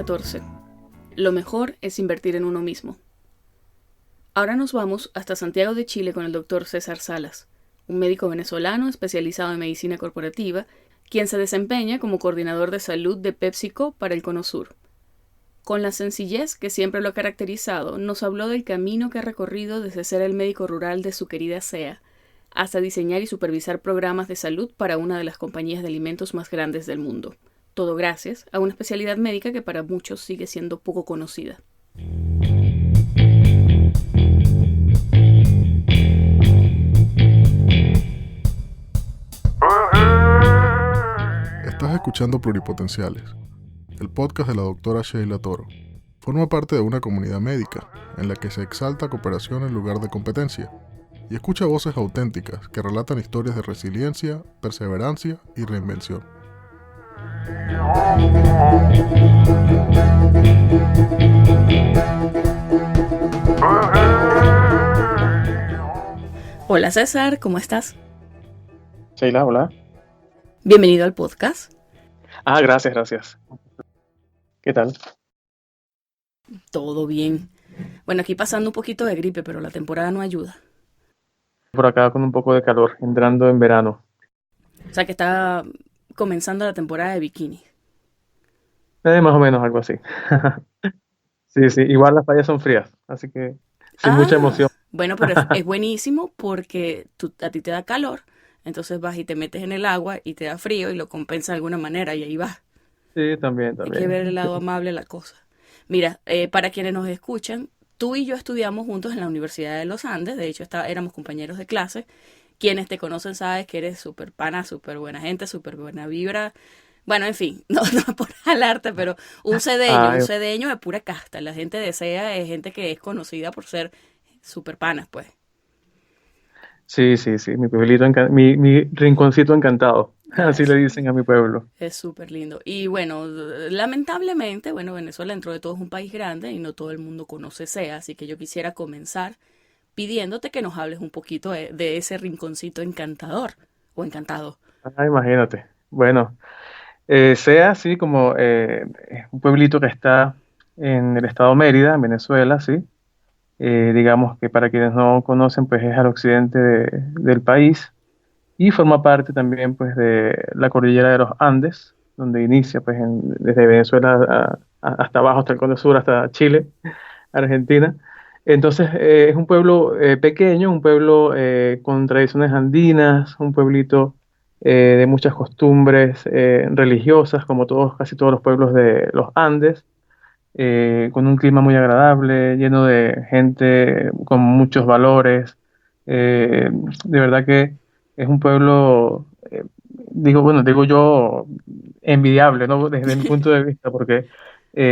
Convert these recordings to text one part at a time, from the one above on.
14. Lo mejor es invertir en uno mismo. Ahora nos vamos hasta Santiago de Chile con el Dr. César Salas, un médico venezolano especializado en medicina corporativa, quien se desempeña como coordinador de salud de PepsiCo para el Cono Sur. Con la sencillez que siempre lo ha caracterizado, nos habló del camino que ha recorrido desde ser el médico rural de su querida SEA, hasta diseñar y supervisar programas de salud para una de las compañías de alimentos más grandes del mundo. Todo gracias a una especialidad médica que para muchos sigue siendo poco conocida. Estás escuchando Pluripotenciales, el podcast de la doctora Sheila Toro. Forma parte de una comunidad médica en la que se exalta cooperación en lugar de competencia y escucha voces auténticas que relatan historias de resiliencia, perseverancia y reinvención. Hola César, ¿cómo estás? Sheila, hola. Bienvenido al podcast. Gracias. ¿Qué tal? Todo bien. Bueno, aquí pasando un poquito de gripe, pero la temporada no ayuda. Por acá con un poco de calor, entrando en verano. O sea que está comenzando la temporada de bikini. Más o menos algo así. Sí, igual las playas son frías, así que sin mucha emoción. Bueno, pero es buenísimo porque a ti te da calor, entonces vas y te metes en el agua y te da frío y lo compensa de alguna manera y ahí vas. Sí, también. Hay que ver el lado amable de la cosa. Mira, para quienes nos escuchan, tú y yo estudiamos juntos en la Universidad de los Andes, de hecho éramos compañeros de clase. Quienes te conocen sabes que eres súper pana, súper buena gente, súper buena vibra. Bueno, en fin, no por jalarte, pero un cedeño de pura casta. La gente de SEA es gente que es conocida por ser súper panas, pues. Sí, mi pueblito, mi rinconcito encantado, así le dicen a mi pueblo. Es súper lindo. Y bueno, lamentablemente, Venezuela dentro de todo es un país grande y no todo el mundo conoce SEA, así que yo quisiera comenzar pidiéndote que nos hables un poquito de ese rinconcito encantador o encantado. Imagínate. Bueno, SEA, sí, como es un pueblito que está en el estado Mérida, en Venezuela, sí. Digamos que para quienes no conocen, pues es al occidente del país y forma parte también pues de la cordillera de los Andes, donde inicia pues desde Venezuela hasta abajo, hasta el Cono Sur, hasta Chile, Argentina. Entonces es un pueblo pequeño, un pueblo con tradiciones andinas, un pueblito de muchas costumbres religiosas, como casi todos los pueblos de los Andes, con un clima muy agradable, lleno de gente con muchos valores. De verdad que es un pueblo, digo yo, envidiable, ¿no? Desde mi punto de vista, porque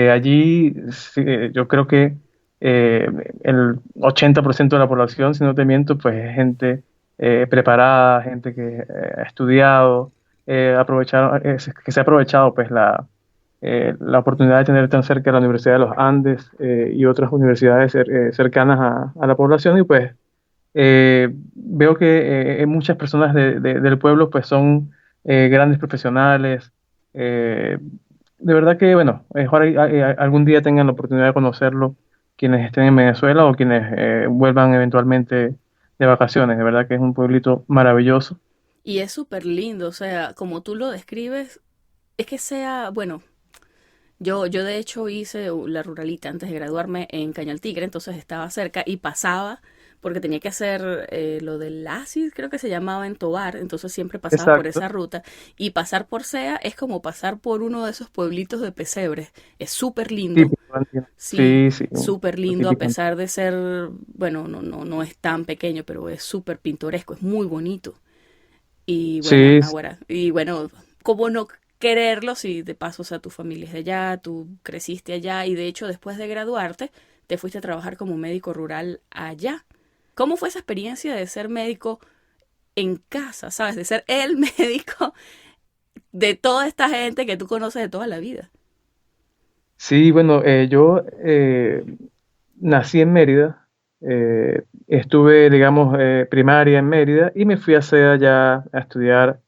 allí sí, yo creo que eh, el 80% de la población, si no te miento, pues es gente preparada, gente que ha estudiado, que se ha aprovechado pues la oportunidad de tener tan cerca la Universidad de los Andes y otras universidades cercanas a la población y pues veo que muchas personas del pueblo pues son grandes profesionales. eh, de verdad que bueno, ojalá algún día tengan la oportunidad de conocerlo quienes estén en Venezuela o quienes vuelvan eventualmente de vacaciones. De verdad que es un pueblito maravilloso. Y es súper lindo, o sea, como tú lo describes, es que yo de hecho hice la ruralita antes de graduarme en Cañal Tigre, entonces estaba cerca y pasaba porque tenía que hacer lo del ASIS, creo que se llamaba en Tovar, entonces siempre pasaba por Exacto. esa ruta. Y pasar por SEA es como pasar por uno de esos pueblitos de pesebres. Es súper lindo, Típico andino. sí, Sí, súper lo lindo a típico. pesar de ser, no es tan pequeño, pero es súper pintoresco, es muy bonito. Y bueno, Sí, Naguará. Y bueno, ¿cómo no quererlo si de paso, o sea, tu familia es de allá, tú creciste allá y de hecho después de graduarte te fuiste a trabajar como médico rural allá? ¿Cómo fue esa experiencia de ser médico en casa, sabes? De ser el médico de toda esta gente que tú conoces de toda la vida. sí, bueno, yo nací en Mérida, estuve, digamos, primaria en Mérida y me fui a SEA ya a estudiar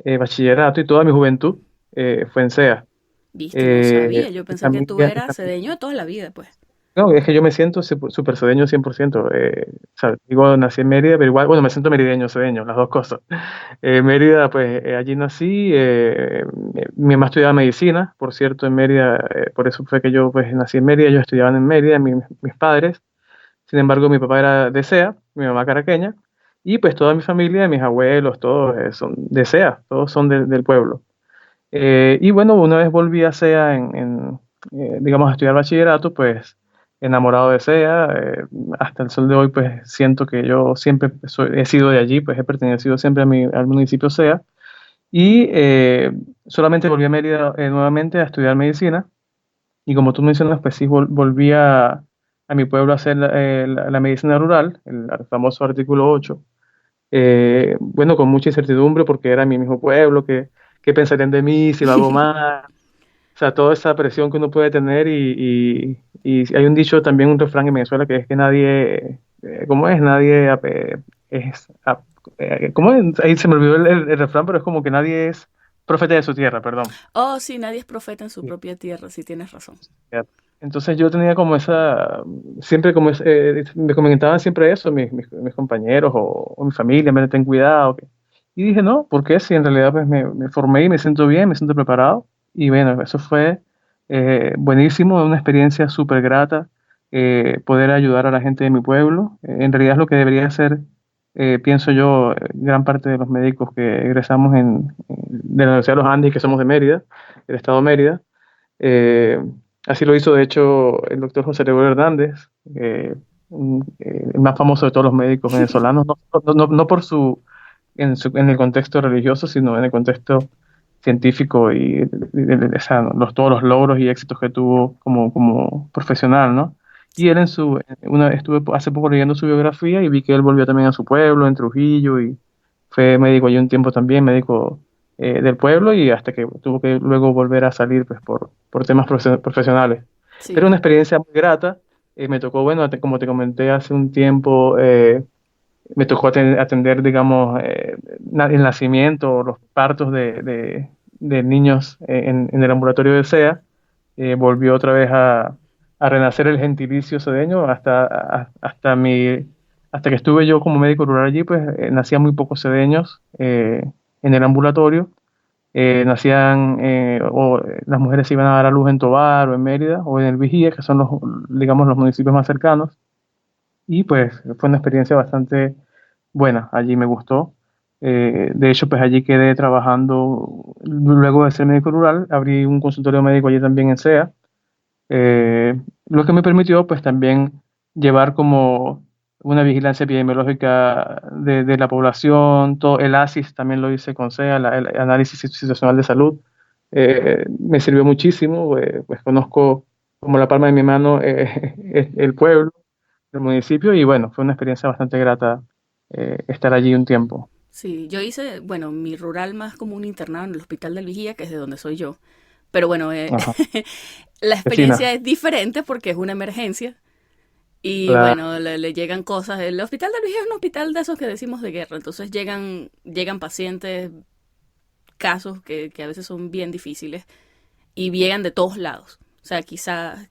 bachillerato y toda mi juventud fue en SEA. Viste, no sabía. Yo Mi pensé que tú familia, eras cedeño de toda la vida, pues. no, es que yo me siento súper sedeño 100%. O sea, digo, nací en Mérida, pero igual, bueno, me siento merideño, sedeño, las dos cosas. Mérida, pues allí nací. Mi mamá estudiaba medicina, por cierto, en Mérida. Por eso fue que yo pues nací en Mérida. Ellos estudiaban en Mérida, mis padres. Sin embargo, mi papá era de Sea, mi mamá caraqueña. Y pues toda mi familia, mis abuelos, todos son de Sea, todos son del pueblo. Y bueno, una vez volví a SEA digamos, a estudiar bachillerato, pues enamorado de SEA, hasta el sol de hoy, pues siento que yo siempre he sido de allí, pues he pertenecido siempre al municipio SEA, y solamente volví a Mérida nuevamente a estudiar medicina, y como tú mencionas, pues sí, volví a mi pueblo a hacer la medicina rural, el famoso artículo 8. Bueno, con mucha incertidumbre porque era mi mismo pueblo, qué pensarían de mí si lo hago mal, o sea, toda esa presión que uno puede tener y hay un dicho también, un refrán en Venezuela que es que nadie, ¿cómo es? Nadie ¿cómo es? Ahí se me olvidó el refrán, pero es como que nadie es profeta de su tierra, perdón. Oh, sí, nadie es profeta en su propia tierra, sí tienes razón. Ya. Entonces yo tenía como siempre como me comentaban siempre eso, mis compañeros o mi familia, me ten cuidado. Y dije, no, ¿por qué? Si en realidad pues me formé y me siento bien, me siento preparado. Y bueno, eso fue buenísimo, una experiencia súper grata, poder ayudar a la gente de mi pueblo. En realidad es lo que debería ser, pienso yo, gran parte de los médicos que egresamos de la Universidad de los Andes, que somos de Mérida, del estado de Mérida. Eh, Así lo hizo, de hecho, el doctor José Gregorio Hernández, el más famoso de todos los médicos venezolanos, no por en el contexto religioso, sino en el contexto científico o sea, todos los logros y éxitos que tuvo como profesional, ¿no? Y él estuve hace poco leyendo su biografía y vi que él volvió también a su pueblo, en Trujillo, y fue médico allí un tiempo también, médico del pueblo, y hasta que tuvo que luego volver a salir pues, por temas profesionales. Pero Sí. una experiencia muy grata. Me tocó, bueno, como te comenté hace un tiempo, me tocó atender, digamos, el nacimiento, los partos de niños en el ambulatorio de SEA. Volvió otra vez a renacer el gentilicio sedeño hasta que estuve yo como médico rural allí, pues nacían muy pocos sedeños en el ambulatorio. Las mujeres se iban a dar a luz en Tovar o en Mérida o en el Vigía, que son digamos, los municipios más cercanos. Y pues fue una experiencia bastante buena, allí me gustó. De hecho, pues allí quedé trabajando, luego de ser médico rural, abrí un consultorio médico allí también en SEA, lo que me permitió pues también llevar como una vigilancia epidemiológica de la población. Todo el ASIS también lo hice con SEA, el análisis situacional de salud. Me sirvió muchísimo, pues conozco como la palma de mi mano el pueblo, el municipio, y bueno, fue una experiencia bastante grata estar allí un tiempo. Sí, yo hice, bueno, mi rural más como un internado en el Hospital del Vigía, que es de donde soy yo. Pero bueno, Ajá. la Vecina, experiencia es diferente porque es una emergencia. Y la, bueno, le llegan cosas. El Hospital del Vigía es un hospital de esos que decimos de guerra. Entonces llegan pacientes, casos que a veces son bien difíciles y llegan de todos lados. O sea, sí.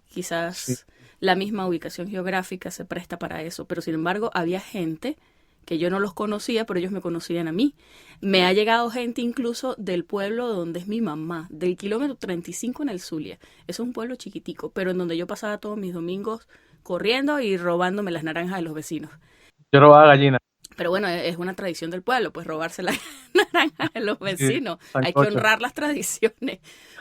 quizás la misma ubicación geográfica se presta para eso. Pero sin embargo, había gente que yo no los conocía, pero ellos me conocían a mí. Me ha llegado gente incluso del pueblo donde es mi mamá, del kilómetro 35 en el Zulia. Eso es un pueblo chiquitico, pero en donde yo pasaba todos mis domingos corriendo y robándome las naranjas de los vecinos. Yo robaba gallinas. Pero bueno, es una tradición del pueblo, pues robarse las naranjas de los Sí, vecinos. Hay que sancocho. honrar las tradiciones.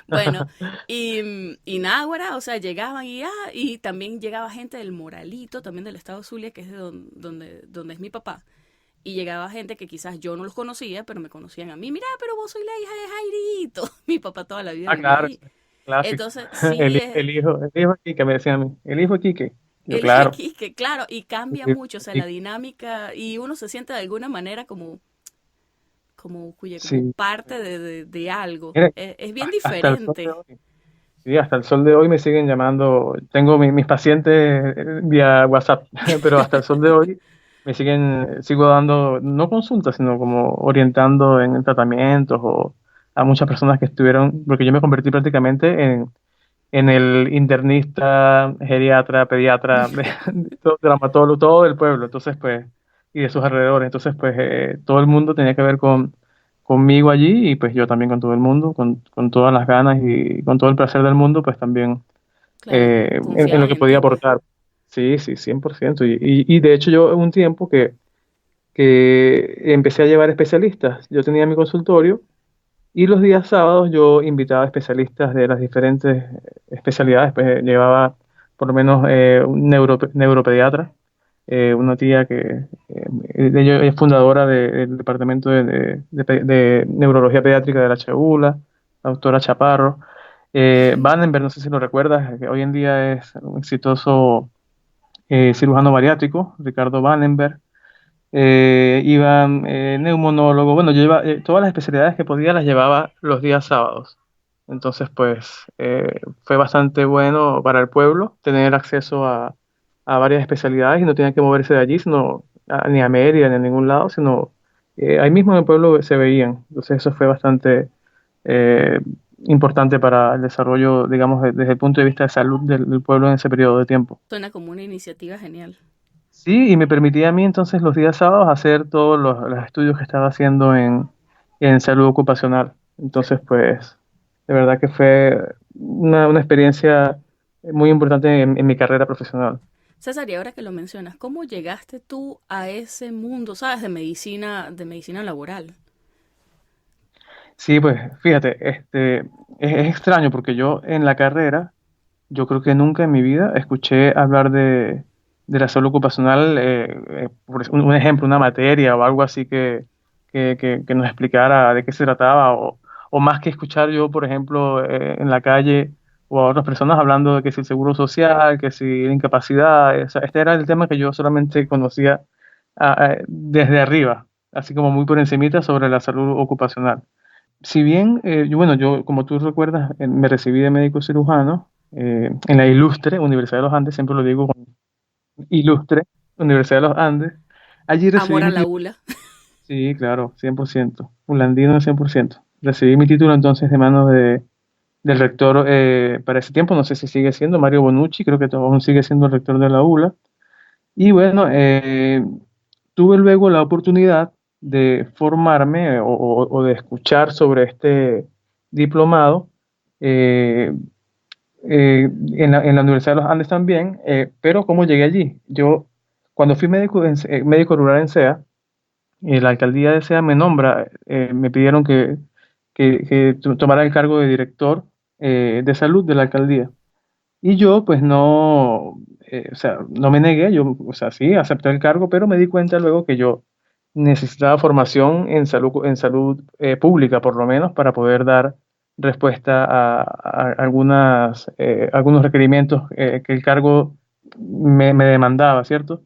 Bueno, y nada, güera, o sea, llegaban y también llegaba gente del Moralito, también del estado Zulia, que es de donde es mi papá. Y llegaba gente que quizás yo no los conocía, pero me conocían a mí. Mira, pero vos sois la hija de Jairito. Mi papá toda la vida Ah, vivió claro, ahí. clásico. Entonces, sí, El hijo de Quique, me decían a mí. El hijo de Quique. Yo, el hijo de claro. Quique, claro, y cambia mucho, o sea, la dinámica, y uno se siente de alguna manera como Sí. parte de algo. Mire, Es bien hasta el sol de diferente. hoy. Sí, hasta el sol de hoy me siguen llamando. Tengo mis pacientes vía WhatsApp, pero hasta el sol de hoy sigo dando, no consultas, sino como orientando en tratamientos o a muchas personas que estuvieron, porque yo me convertí prácticamente en el internista, geriatra, pediatra, traumatólogo, todo el pueblo, entonces pues, y de sus alrededores, entonces pues todo el mundo tenía que ver conmigo allí y pues yo también con todo el mundo, con todas las ganas y con todo el placer del mundo, pues también Claro, en lo confiaban que en podía ti, pues. aportar. Sí, sí, 100%. Y de hecho yo un tiempo que empecé a llevar especialistas, yo tenía mi consultorio y los días sábados yo invitaba especialistas de las diferentes especialidades, pues llevaba por lo menos un neuropediatra, una tía que ella es fundadora del departamento de neurología pediátrica de la Chabula, la doctora Chaparro. Vandenberg, no sé si lo recuerdas, que hoy en día es un exitoso cirujano bariátrico, Ricardo Vandenberg. Iban neumonólogo, bueno, yo llevaba todas las especialidades que podía las llevaba los días sábados. Entonces, pues fue bastante bueno para el pueblo tener acceso a varias especialidades y no tenían que moverse de allí, sino ni a Mérida ni a ningún lado, sino ahí mismo en el pueblo se veían. Entonces, eso fue bastante eh, importante para el desarrollo, digamos, desde el punto de vista de salud del pueblo en ese periodo de tiempo. Suena como una iniciativa genial. Sí, y me permitía a mí entonces los días sábados hacer todos los estudios que estaba haciendo en salud ocupacional. Entonces, pues, de verdad que fue una experiencia muy importante en mi carrera profesional. César, y ahora que lo mencionas, ¿cómo llegaste tú a ese mundo, sabes, de medicina laboral? Sí, pues, fíjate, es extraño porque yo en la carrera, yo creo que nunca en mi vida escuché hablar de la salud ocupacional, por un ejemplo, una materia o algo así que nos explicara de qué se trataba, o más que escuchar yo, por ejemplo, en la calle o a otras personas hablando de que si el seguro social, que si la incapacidad, o sea, este era el tema que yo solamente conocía desde arriba, así como muy por encimita sobre la salud ocupacional. Si bien, bueno, yo, como tú recuerdas, me recibí de médico cirujano en la ilustre Universidad de los Andes, siempre lo digo con ilustre Universidad de los Andes. Allí recibí Amor a mi la título, ULA. sí, claro, 100%, un landino 100%. Recibí mi título entonces de manos del rector para ese tiempo, no sé si sigue siendo Mario Bonucci, creo que aún sigue siendo el rector de la ULA. Y bueno, tuve luego la oportunidad de formarme o de escuchar sobre este diplomado eh, en la Universidad de los Andes también, pero ¿cómo llegué allí? Yo, cuando fui médico, médico rural en SEA, la alcaldía de SEA me nombra, me pidieron que tomara el cargo de director de salud de la alcaldía. Y yo, pues no, o sea, no me negué, yo, o sea, sí, acepté el cargo, pero me di cuenta luego que yo necesitaba formación en salud pública, por lo menos, para poder dar respuesta a algunos requerimientos que el cargo me demandaba, ¿cierto?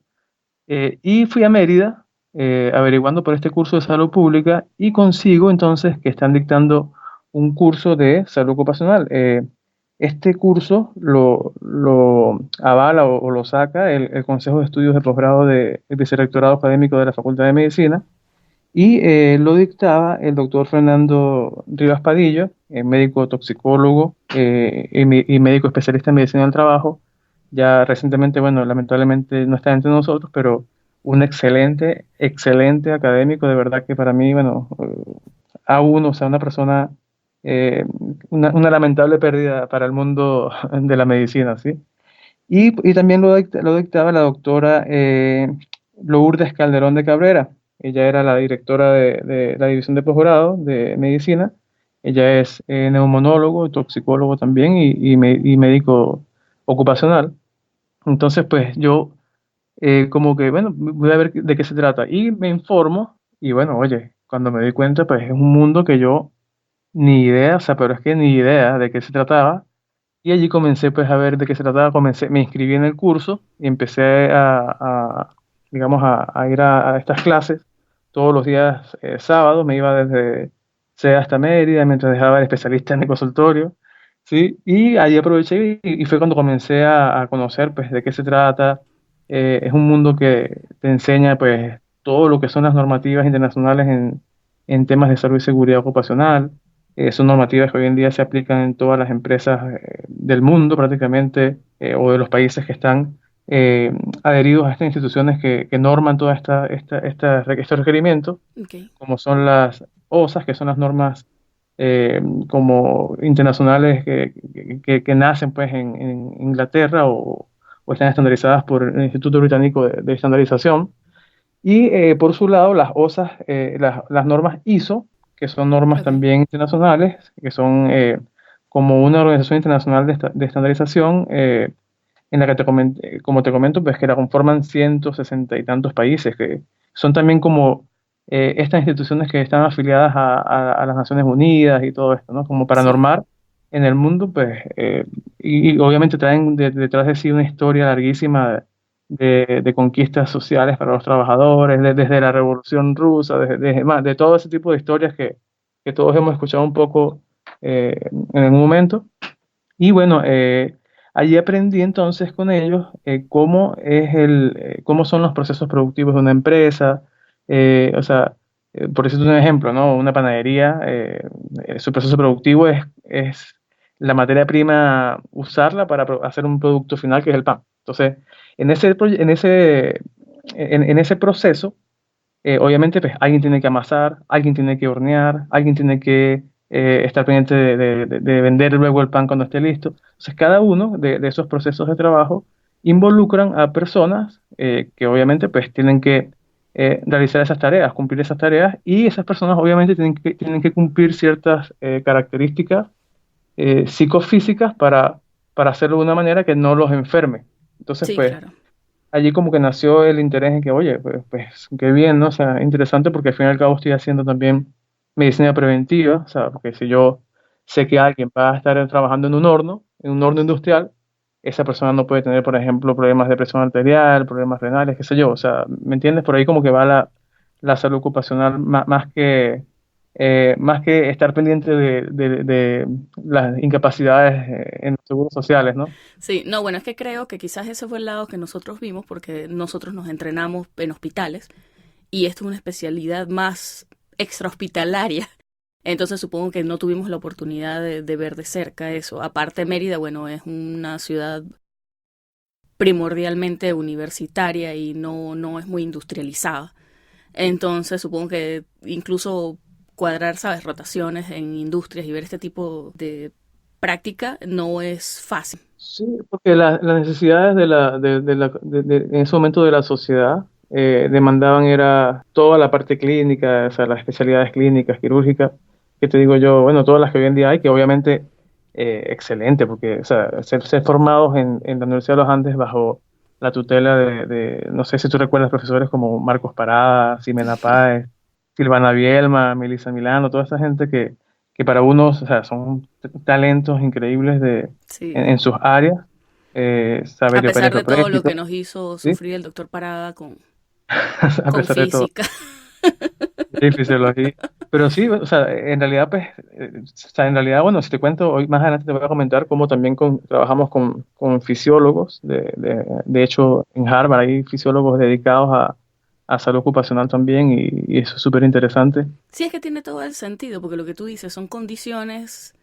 Y fui a Mérida averiguando por este curso de salud pública y consigo entonces que están dictando un curso de salud ocupacional. Este curso lo avala o lo saca el Consejo de Estudios de Posgrado del Vicerrectorado Académico de la Facultad de Medicina y lo dictaba el doctor Fernando Rivas Padillo, médico toxicólogo y médico especialista en medicina del trabajo. Ya recientemente, bueno, lamentablemente no está entre nosotros, pero un excelente, excelente académico, de verdad que para mí, bueno, aún, o sea, una persona, eh, una lamentable pérdida para el mundo de la medicina, ¿sí? Y también lo dictaba la doctora Lourdes Calderón de Cabrera. Ella era la directora de la división de posgrado de medicina. Ella es neumonólogo, toxicólogo también y médico ocupacional. Entonces, pues yo como que, bueno, voy a ver de qué se trata. Y me informo y bueno, oye, cuando me doy cuenta, pues es un mundo que yo ni idea, o sea, pero es que ni idea de qué se trataba. Y allí comencé pues a ver de qué se trataba, me inscribí en el curso y empecé digamos, a ir a estas clases todos los días sábados, me iba desde CEA hasta Mérida mientras dejaba el especialista en el consultorio, ¿sí? Y allí aproveché y fue cuando comencé a conocer pues de qué se trata. Es un mundo que te enseña pues todo lo que son las normativas internacionales en temas de salud y seguridad ocupacional. son normativas que hoy en día se aplican en todas las empresas del mundo prácticamente, o de los países que están eh, adheridos a estas instituciones que norman todos estos requerimientos, Ok, como son las OSAS, que son las normas como internacionales que nacen pues en Inglaterra o están estandarizadas por el Instituto Británico de Estandarización. Y por su lado, las OSAS, las normas ISO, que son normas ok. también internacionales, que son como una organización internacional de estandarización, en la que como te comento, pues que la conforman 160 y tantos países, que son también como estas instituciones que están afiliadas a las Naciones Unidas y todo esto, ¿no? Como para Sí, normar en el mundo, pues, y obviamente traen detrás de sí una historia larguísima de conquistas sociales para los trabajadores, desde la Revolución Rusa, de todo ese tipo de historias que todos hemos escuchado un poco en algún momento. Y bueno, allí aprendí entonces con ellos cómo son los procesos productivos de una empresa. O sea, por decirte un ejemplo, ¿no? Una panadería, su proceso productivo es la materia prima, usarla para hacer un producto final que es el pan. Entonces, en ese proceso, obviamente, pues alguien tiene que amasar, alguien tiene que hornear, alguien tiene que estar pendiente de vender luego el pan cuando esté listo. Entonces, cada uno de esos procesos de trabajo involucran a personas que obviamente pues tienen que realizar esas tareas, cumplir esas tareas, y esas personas obviamente tienen que cumplir ciertas características psicofísicas para hacerlo de una manera que no los enferme. Entonces, sí, pues claro. allí como que nació el interés en que, oye, pues qué bien, ¿no? O sea, interesante porque al fin y al cabo estoy haciendo también medicina preventiva, o sea, porque si yo sé que alguien va a estar trabajando en un horno industrial, esa persona no puede tener, por ejemplo, problemas de presión arterial, problemas renales, qué sé yo, o sea, ¿me entiendes? Por ahí como que va la salud ocupacional más que estar pendiente de las incapacidades en los seguros sociales, ¿no? Sí, no, bueno, es que creo que quizás ese fue el lado que nosotros vimos porque nosotros nos entrenamos en hospitales y esto es una especialidad más extrahospitalaria. Entonces supongo que no tuvimos la oportunidad de ver de cerca eso. Aparte, Mérida, bueno, es una ciudad primordialmente universitaria y no es muy industrializada. Entonces supongo que incluso cuadrar, sabes, rotaciones en industrias y ver este tipo de práctica no es fácil. Sí, porque las necesidades en ese momento de la sociedad demandaban era toda la parte clínica, o sea, las especialidades clínicas, quirúrgicas, que te digo yo, bueno, todas las que hoy en día hay, que obviamente excelente, porque o sea, ser formados en la Universidad de los Andes bajo la tutela no sé si tú recuerdas profesores como Marcos Parada, Ximena Páez, Silvana Bielma, Melissa Milano, toda esa gente que para unos, o sea, son talentos increíbles Sí. en sus áreas, A saber pesar de todo lo que período, nos hizo ¿sí? sufrir el doctor Parada A con pesar de todo, física. y fisiología. Pero sí, o sea, en realidad, pues, o sea, en realidad, bueno, si te cuento, hoy más adelante te voy a comentar cómo también trabajamos con fisiólogos. De hecho, en Harvard hay fisiólogos dedicados a salud ocupacional también, y eso es súper interesante. Sí, es que tiene todo el sentido, porque lo que tú dices son condiciones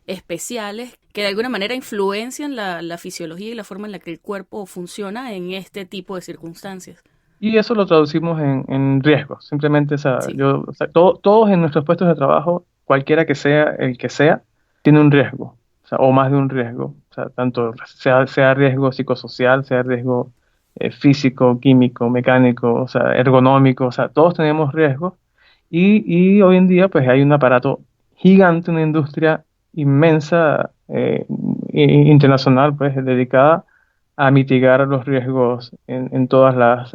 especiales que de alguna manera influencian la fisiología y la forma en la que el cuerpo funciona en este tipo de circunstancias. Y eso lo traducimos en riesgos. Simplemente, Sí, o sea, todos en nuestros puestos de trabajo, cualquiera que sea el que sea, tiene un riesgo, o sea, o más de un riesgo. O sea, tanto sea riesgo psicosocial, sea riesgo físico, químico, mecánico, o sea, ergonómico, o sea, todos tenemos riesgos. Y hoy en día, pues hay un aparato gigante, una industria inmensa, internacional, pues, dedicada a mitigar los riesgos en todas las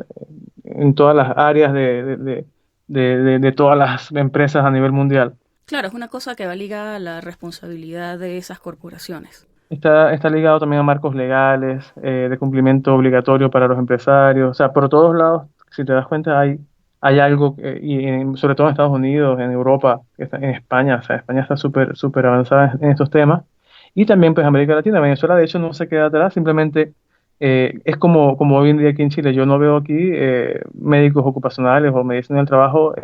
áreas de todas las empresas a nivel mundial. claro, es una cosa que va ligada a la responsabilidad de esas corporaciones. Está ligado también a marcos legales, de cumplimiento obligatorio para los empresarios. O sea, por todos lados, si te das cuenta, hay algo, sobre todo en Estados Unidos, en Europa, en España. O sea, España está súper avanzada en estos temas. Y también, pues, América Latina. Venezuela, de hecho, no se queda atrás, simplemente es como hoy en día aquí en Chile. Yo no veo aquí médicos ocupacionales o medicina del trabajo,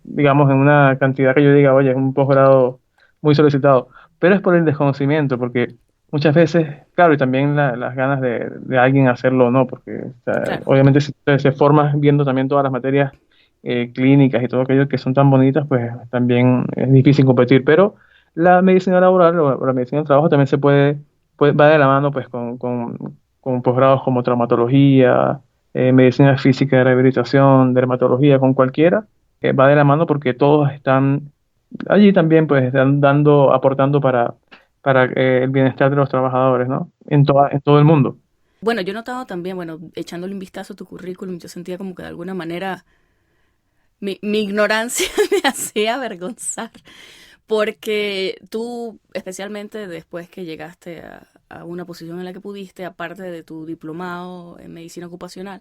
digamos, en una cantidad que yo diga, oye, es un posgrado muy solicitado, pero es por el desconocimiento, porque muchas veces, claro, y también las ganas de alguien hacerlo o no, porque o sea, Claro. obviamente si se forma viendo también todas las materias clínicas y todo aquello que son tan bonitas, pues también es difícil competir, pero la medicina laboral o la medicina del trabajo también va de la mano pues con posgrados como traumatología, medicina física de rehabilitación, dermatología, con cualquiera, va de la mano porque todos están allí también pues aportando para el bienestar de los trabajadores, ¿no? En todo el mundo. Bueno, yo he notado también, bueno, echándole un vistazo a tu currículum, yo sentía como que de alguna manera mi ignorancia me hacía avergonzar, porque tú, especialmente después que llegaste a una posición en la que pudiste, aparte de tu diplomado en medicina ocupacional,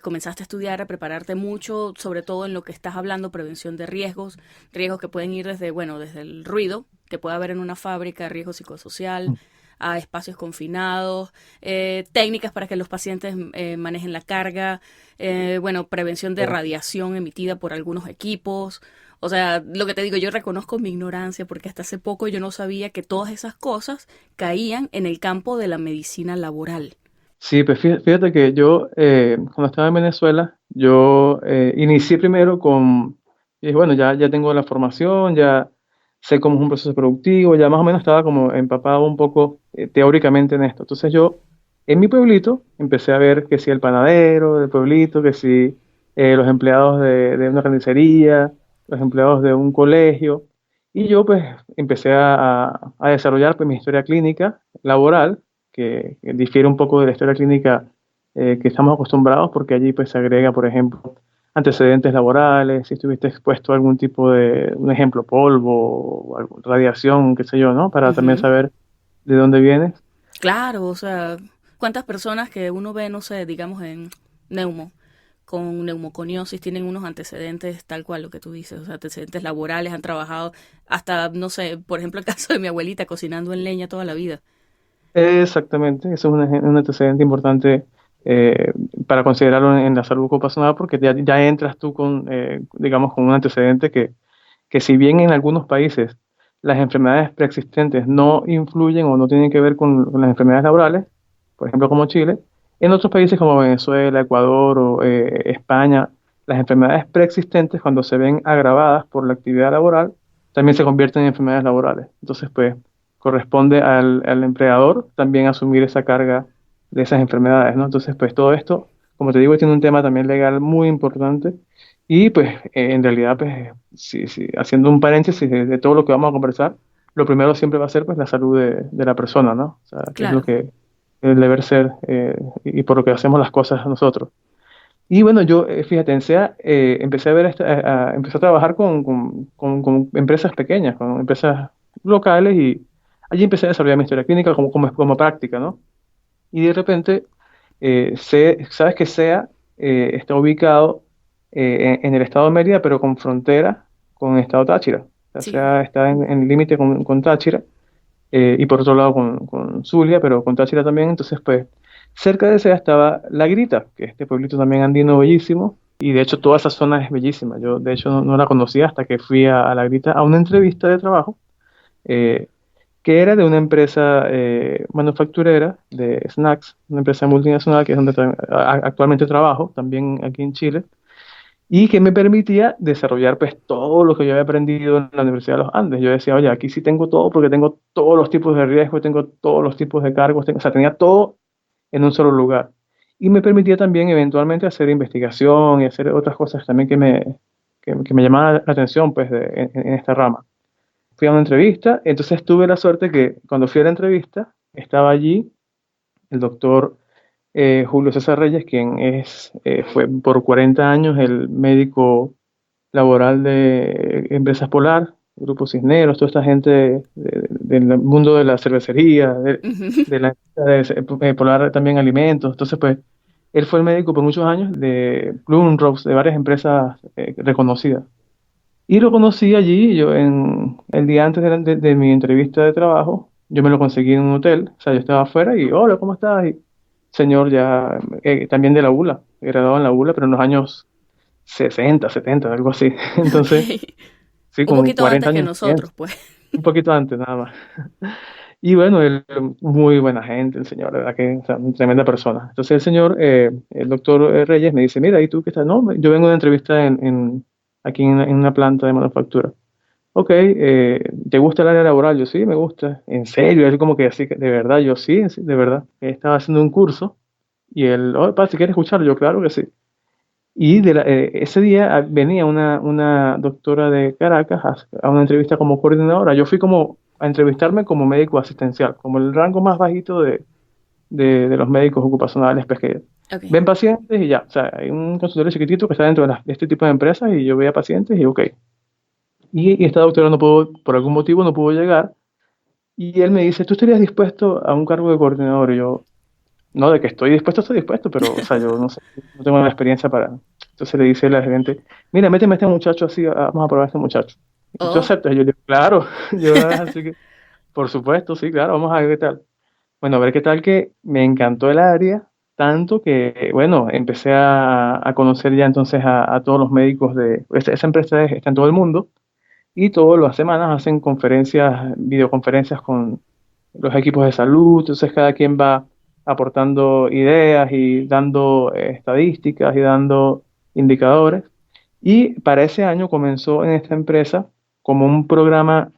comenzaste a estudiar, a prepararte mucho, sobre todo en lo que estás hablando, prevención de riesgos, riesgos que pueden ir desde, bueno, desde el ruido que puede haber en una fábrica, riesgo psicosocial, a espacios confinados, técnicas para que los pacientes manejen la carga, bueno, prevención de radiación emitida por algunos equipos. O sea, lo que te digo, yo reconozco mi ignorancia porque hasta hace poco yo no sabía que todas esas cosas caían en el campo de la medicina laboral. Sí, pues fíjate que yo, cuando estaba en Venezuela, yo inicié primero y dije, bueno, ya tengo la formación, ya sé cómo es un proceso productivo, ya más o menos estaba como empapado un poco teóricamente en esto. Entonces yo, en mi pueblito, empecé a ver que si el panadero del pueblito, que si los empleados de una carnicería, los empleados de un colegio, y yo pues empecé a desarrollar pues mi historia clínica laboral que difiere un poco de la historia clínica que estamos acostumbrados, porque allí pues se agrega, por ejemplo, antecedentes laborales, si estuviste expuesto a algún tipo de, un ejemplo, polvo, o radiación, qué sé yo, ¿no? Para también Ujú. saber de dónde vienes. Claro, o sea, ¿cuántas personas que uno ve, no sé, digamos en neumo, con neumoconiosis, tienen unos antecedentes tal cual lo que tú dices, o sea, antecedentes laborales, han trabajado hasta, no sé, por ejemplo, el caso de mi abuelita cocinando en leña toda la vida. Exactamente, eso es un antecedente importante eh, para considerarlo en la salud ocupacional, porque ya entras tú digamos, con un antecedente que si bien en algunos países las enfermedades preexistentes no influyen o no tienen que ver con las enfermedades laborales, por ejemplo como Chile, en otros países como Venezuela, Ecuador o España, las enfermedades preexistentes cuando se ven agravadas por la actividad laboral, también se convierten en enfermedades laborales. Entonces, pues, corresponde al empleador también asumir esa carga de esas enfermedades, ¿no? Entonces, pues todo esto, como te digo, tiene un tema también legal muy importante y pues en realidad, pues sí, haciendo un paréntesis de todo lo que vamos a conversar, lo primero siempre va a ser pues la salud de la persona, ¿no? O sea, que es lo Claro. que el deber ser y por lo que hacemos las cosas nosotros. Y bueno, yo, fíjate, en SEA empecé a ver empecé a trabajar con empresas pequeñas, con empresas locales y allí empecé a desarrollar mi historia clínica como práctica, ¿no? Y de repente, sabes que SEA está ubicado en el estado de Mérida, pero con frontera con el estado Táchira. O sea, Sí. SEA está en el límite con Táchira y por otro lado con Zulia, pero con Táchira también. Entonces, pues, cerca de esa estaba La Grita, que es este pueblito también andino bellísimo, y de hecho toda esa zona es bellísima. Yo, de hecho, no la conocía hasta que fui a La Grita a una entrevista de trabajo, eh, que era de una empresa manufacturera de snacks, una empresa multinacional que es donde actualmente trabajo, también aquí en Chile y que me permitía desarrollar pues todo lo que yo había aprendido en la Universidad de los Andes. Yo decía, oye, aquí sí tengo todo porque tengo todos los tipos de riesgos, tengo todos los tipos de cargos, o sea, tenía todo en un solo lugar. Y me permitía también eventualmente hacer investigación y hacer otras cosas también que me llamaban la atención pues en esta rama. Fui a una entrevista, entonces tuve la suerte que cuando fui a la entrevista estaba allí el doctor Julio César Reyes, quien fue por 40 años el médico laboral de Empresas Polar, Grupo Cisneros, toda esta gente del mundo de la cervecería, Ujú. de la Polar también alimentos. Entonces, pues, él fue el médico por muchos años de Blue Rose, de varias empresas reconocidas. Y lo conocí allí, yo el día antes de mi entrevista de trabajo, yo me lo conseguí en un hotel, o sea, yo estaba afuera y, hola, ¿cómo estás? Y señor ya, también de la ULA, graduado en la ULA, pero en los años 60 70 algo así. Ok. Entonces, sí, Un con poquito 40 antes que años de nosotros, experiencia. pues. un poquito antes nada más. Y bueno, él, muy buena gente, el señor, la verdad que, o sea, una tremenda persona. Entonces el señor, el doctor Reyes me dice, mira, ¿y tú qué estás? No, yo vengo de una entrevista aquí en una planta de manufactura. Ok, ¿te gusta el área laboral? Yo sí, me gusta. ¿En serio? Él como que así, de verdad, yo sí, sí, de verdad. Estaba haciendo un curso y él, oh, pa, si quieres escucharlo, yo claro que sí. Y ese día venía una doctora de Caracas a una entrevista como coordinadora. Yo fui como a entrevistarme como médico asistencial, como el rango más bajito de los médicos ocupacionales, pues que Ok. ven pacientes y ya. O sea, hay un consultorio chiquitito que está dentro de este tipo de empresas y yo veía pacientes y ok. Y esta doctora no pudo, por algún motivo no pudo llegar. Y él me dice, ¿tú estarías dispuesto a un cargo de coordinador? Y yo, no, de que estoy dispuesto, pero, o sea, yo no sé, no tengo la experiencia para. Entonces le dice la gerente, mira, méteme a este muchacho así, vamos a probar a este muchacho. Y tú Oh, aceptas. Y yo le digo, claro, yo así que, por supuesto, sí, claro, vamos a ver qué tal. Bueno, a ver qué tal que me encantó el área, tanto que, bueno, empecé a conocer ya entonces a todos los médicos de. Esa empresa está en todo el mundo y todas las semanas hacen conferencias, videoconferencias con los equipos de salud, entonces cada quien va aportando ideas y dando estadísticas y dando indicadores. Y para ese año comenzó en esta empresa como un programa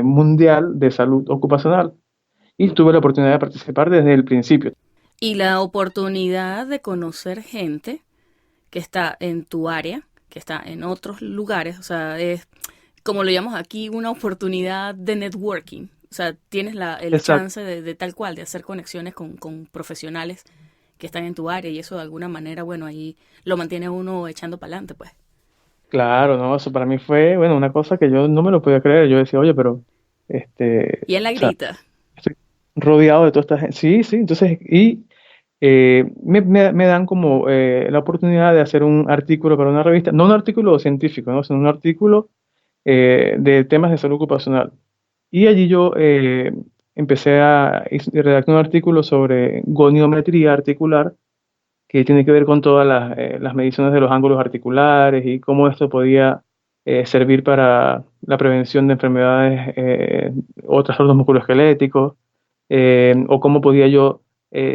mundial de salud ocupacional y tuve la oportunidad de participar desde el principio. y la oportunidad de conocer gente que está en tu área, que está en otros lugares, o sea, es como lo llamamos aquí, una oportunidad de networking. O sea, tienes el Exacto. chance de tal cual, de hacer conexiones con profesionales que están en tu área y eso de alguna manera, bueno, ahí lo mantiene uno echando para adelante, pues. Claro, no, eso para mí fue, bueno, una cosa que yo no me lo podía creer. Yo decía, oye, pero, Y en la o sea, grita. estoy rodeado de toda esta gente. Sí, sí, entonces, y me dan como la oportunidad de hacer un artículo para una revista, no un artículo científico, ¿no? Sino un artículo de temas de salud ocupacional. Y allí yo empecé a redactar un artículo sobre goniometría articular, que tiene que ver con todas las mediciones de los ángulos articulares y cómo esto podía servir para la prevención de enfermedades o trastornos musculoesqueléticos, o cómo podía yo,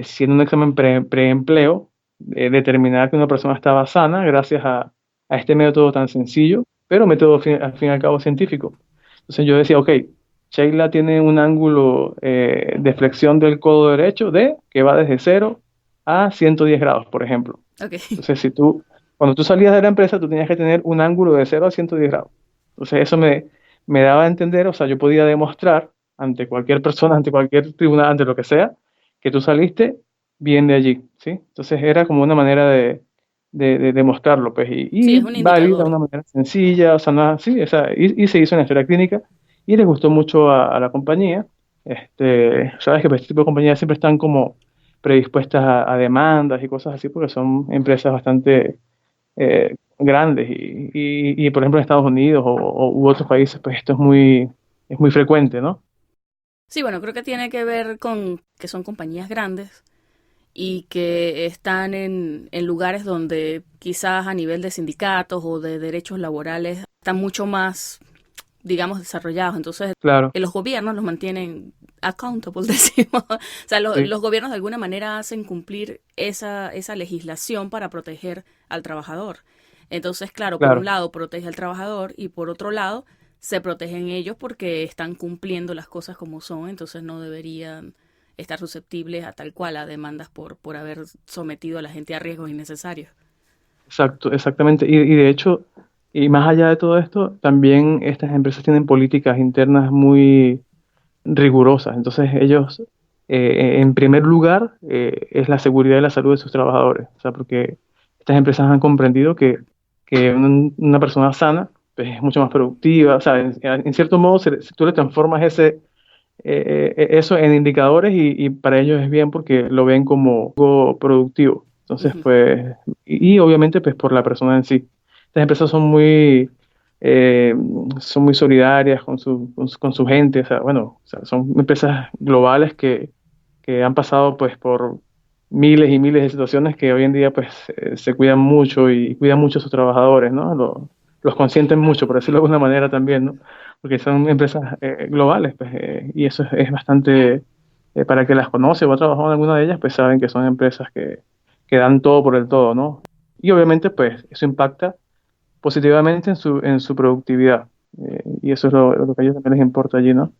si en un examen preempleo, determinar que una persona estaba sana gracias a este método tan sencillo, pero método al fin y al cabo científico. Entonces yo decía, ok, Sheila tiene un ángulo de flexión del codo derecho que va desde 0 a 110 grados, por ejemplo. Ok. Entonces, cuando tú salías de la empresa, tú tenías que tener un ángulo de 0 a 110 grados. Entonces, eso me daba a entender, o sea, yo podía demostrar ante cualquier persona, ante cualquier tribunal, ante lo que sea, que tú saliste bien de allí, ¿sí? Entonces, era como una manera de demostrarlo, pues, Sí, es y un válida, indicador. una manera sencilla, o sea, nada, sí, o sea, y se hizo en la historia clínica y les gustó mucho a la compañía. Sabes que pues, este tipo de compañías siempre están como predispuestas a demandas y cosas así porque son empresas bastante grandes y, por ejemplo en Estados Unidos u otros países pues esto es muy frecuente, ¿no? Sí, bueno, creo que tiene que ver con que son compañías grandes y que están en lugares donde quizás a nivel de sindicatos o de derechos laborales están mucho más, digamos, desarrollados. Entonces, Claro, los gobiernos los mantienen accountable, decimos. O sea, sí, los gobiernos de alguna manera hacen cumplir esa legislación para proteger al trabajador. Entonces, claro, por un claro. lado protege al trabajador y por otro lado se protegen ellos porque están cumpliendo las cosas como son, entonces no deberían estar susceptibles a tal cual a demandas por haber sometido a la gente a riesgos innecesarios. Exacto, exactamente. Y de hecho, y más allá de todo esto, también estas empresas tienen políticas internas muy rigurosas. Entonces ellos, en primer lugar, es la seguridad y la salud de sus trabajadores. O sea, porque estas empresas han comprendido que una persona sana pues, es mucho más productiva. O sea, en cierto modo, si tú le transformas eso en indicadores y para ellos es bien porque lo ven como algo productivo. Entonces, Ujú. pues, y obviamente, pues por la persona en sí. Estas empresas eh, son muy solidarias con su gente, o sea, bueno, o sea, son empresas globales que han pasado pues por miles y miles de situaciones que hoy en día pues se cuidan mucho y cuidan mucho a sus trabajadores, ¿no? Lo los consienten mucho, por decirlo de alguna manera también, ¿no? Porque son empresas globales, pues, y eso es bastante, para que las conoce o ha trabajado en alguna de ellas, pues saben que son empresas que dan todo por el todo, ¿no? Y obviamente, pues, eso impacta positivamente en su productividad, y eso es lo que a ellos también les importa allí, ¿no?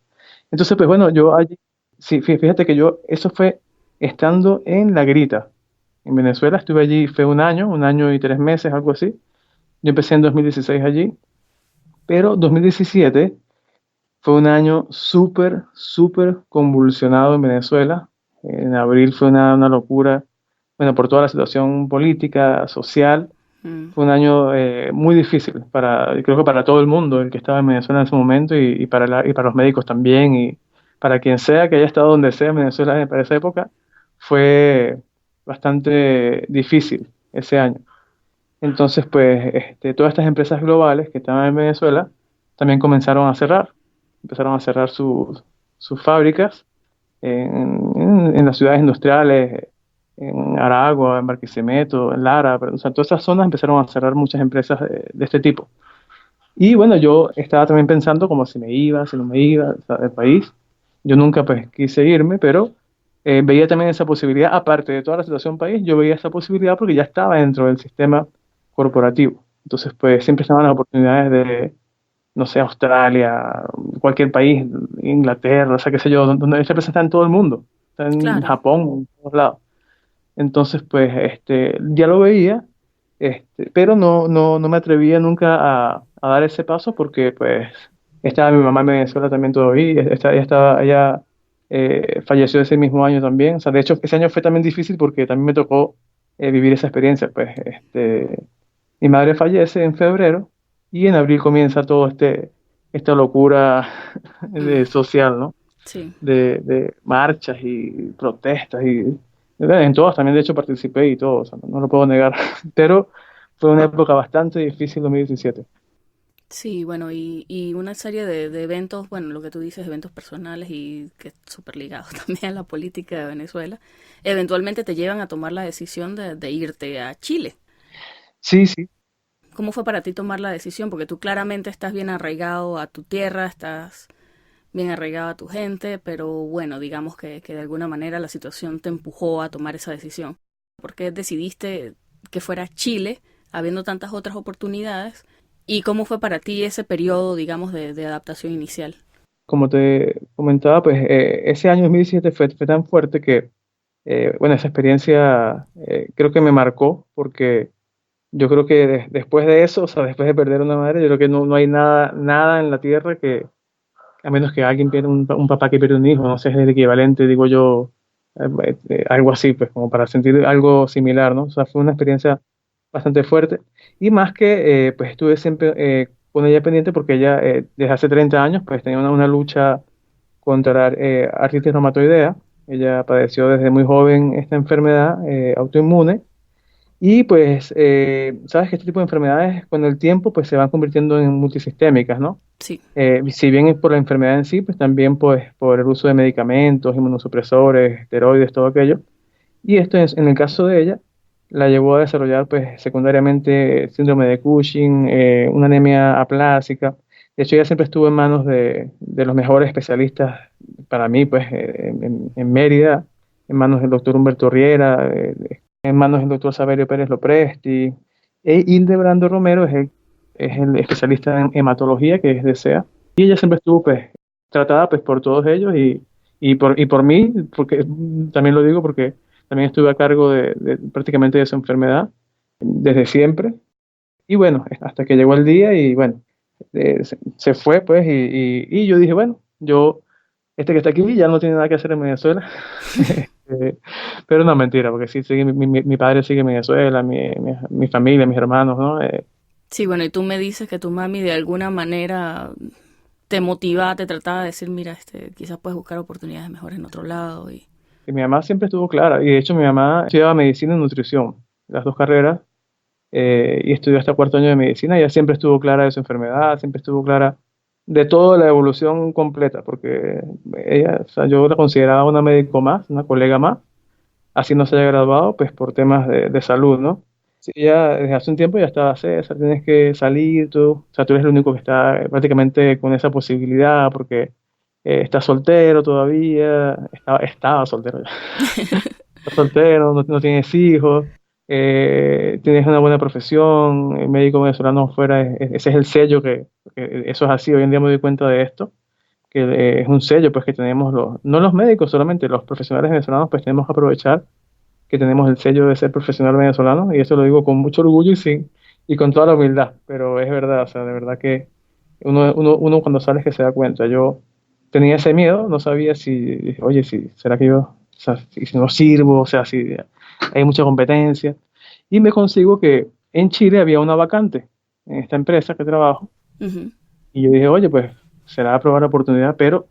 Entonces, pues bueno, yo allí, sí, fíjate que yo, eso fue estando en La Grita, en Venezuela, estuve allí, fue un año y 3 meses, algo así. Yo empecé en 2016 allí, pero 2017 fue un año súper, súper convulsionado en Venezuela. En abril fue una locura, bueno, por toda la situación política, social. Mm, Fue un año muy difícil creo que para todo el mundo, el que estaba en Venezuela en ese momento y para los médicos también y para quien sea que haya estado donde sea en Venezuela para esa época, fue bastante difícil ese año. Entonces, pues, todas estas empresas globales que estaban en Venezuela también comenzaron a cerrar, empezaron a cerrar sus fábricas en las ciudades industriales, en Aragua, en Barquisimeto, en Lara, pero, o sea, todas esas zonas empezaron a cerrar muchas empresas de este tipo. Y bueno, yo estaba también pensando como si me iba, si no me iba, o sea, del país. Yo nunca pues quise irme, pero veía también esa posibilidad, aparte de toda la situación país, yo veía esa posibilidad porque ya estaba dentro del sistema corporativo. Entonces, pues siempre estaban las oportunidades de, no sé, Australia, cualquier país, Inglaterra, o sea, qué sé yo, donde esta empresa está en todo el mundo, está en claro. Japón, en todos lados. Entonces, pues, ya lo veía, pero no me atrevía nunca a dar ese paso porque, pues, estaba mi mamá en Venezuela también todavía, ella falleció ese mismo año también. O sea, de hecho, ese año fue también difícil porque también me tocó vivir esa experiencia. Pues, mi madre fallece en febrero y en abril comienza todo esta locura Mm, social, ¿no? sí. De marchas y protestas y en todas también de hecho participé y todo, o sea, no lo puedo negar, pero fue una época bastante difícil 2017. Sí, bueno, y una serie de eventos, bueno, lo que tú dices, eventos personales y que súper ligados también a la política de Venezuela, eventualmente te llevan a tomar la decisión de irte a Chile. Sí, sí, ¿Cómo fue para ti tomar la decisión? Porque tú claramente estás bien arraigado a tu tierra, estás bien arraigado a tu gente, pero bueno, digamos que de alguna manera la situación te empujó a tomar esa decisión. ¿Por qué decidiste que fuera Chile, habiendo tantas otras oportunidades? ¿Y cómo fue para ti ese periodo, digamos, de adaptación inicial? como te comentaba, pues ese año 2017 fue tan fuerte que, bueno, esa experiencia creo que me marcó porque yo creo que después de eso, o sea, después de perder una madre, yo creo que no hay nada en la tierra a menos que alguien pierda un papá que pierde un hijo, no sé, es el equivalente, digo yo, algo así, pues como para sentir algo similar, ¿no? O sea, fue una experiencia bastante fuerte y más que, pues estuve siempre con ella pendiente porque ella desde hace 30 años, pues tenía una lucha contra artritis reumatoidea. Ella padeció desde muy joven esta enfermedad autoinmune y pues, sabes que este tipo de enfermedades con el tiempo pues se van convirtiendo en multisistémicas, ¿no? Sí. Si bien es por la enfermedad en sí, pues también pues por el uso de medicamentos, inmunosupresores, esteroides, todo aquello. Y esto en el caso de ella la llevó a desarrollar pues secundariamente síndrome de Cushing, una anemia aplásica. De hecho, ella siempre estuvo en manos de los mejores especialistas para mí, pues en Mérida, en manos del doctor Humberto Riera, en manos del doctor Saverio Pérez Lopresti. Hildebrando Romero es el especialista en hematología, que es de SEA. Y ella siempre estuvo pues tratada pues por todos ellos y por mí, porque también lo digo porque también estuve a cargo de prácticamente de su enfermedad desde siempre. Y bueno, hasta que llegó el día y bueno, se fue pues y yo dije, bueno, este que está aquí ya no tiene nada que hacer en Venezuela. Eh, pero no, mentira, porque sí, sigue, mi padre sigue en Venezuela, mi familia, mis hermanos, ¿no? Sí, bueno, y tú me dices que tu mami de alguna manera te motivaba, te trataba de decir, mira, quizás puedes buscar oportunidades mejores en otro lado. Y mi mamá siempre estuvo clara, y de hecho mi mamá estudiaba medicina y nutrición, las dos carreras, y estudió hasta cuarto año de medicina. Ella siempre estuvo clara de su enfermedad, siempre estuvo clara de toda la evolución completa, porque ella, o sea, yo la consideraba una médico más, una colega más, así no se haya graduado, pues por temas de salud, ¿no? Sí, ya desde hace un tiempo ya estaba César, tienes que salir tú, o sea, tú eres el único que está prácticamente con esa posibilidad porque estás soltero todavía, estaba soltero ya, estás soltero, no tienes hijos, tienes una buena profesión, el médico venezolano fuera, ese es el sello que eso es así, hoy en día me doy cuenta de esto, que es un sello pues que tenemos no los médicos solamente, los profesionales venezolanos pues tenemos que aprovechar que tenemos el sello de ser profesional venezolano, y eso lo digo con mucho orgullo y con toda la humildad, pero es verdad, o sea, de verdad que uno cuando sale es que se da cuenta. Yo tenía ese miedo, no sabía si, oye, si, ¿será que yo, o sea, si no sirvo, o sea, si hay mucha competencia? Y me consigo que en Chile había una vacante en esta empresa que trabajo, Ujú. y yo dije, oye, pues será probar la oportunidad, pero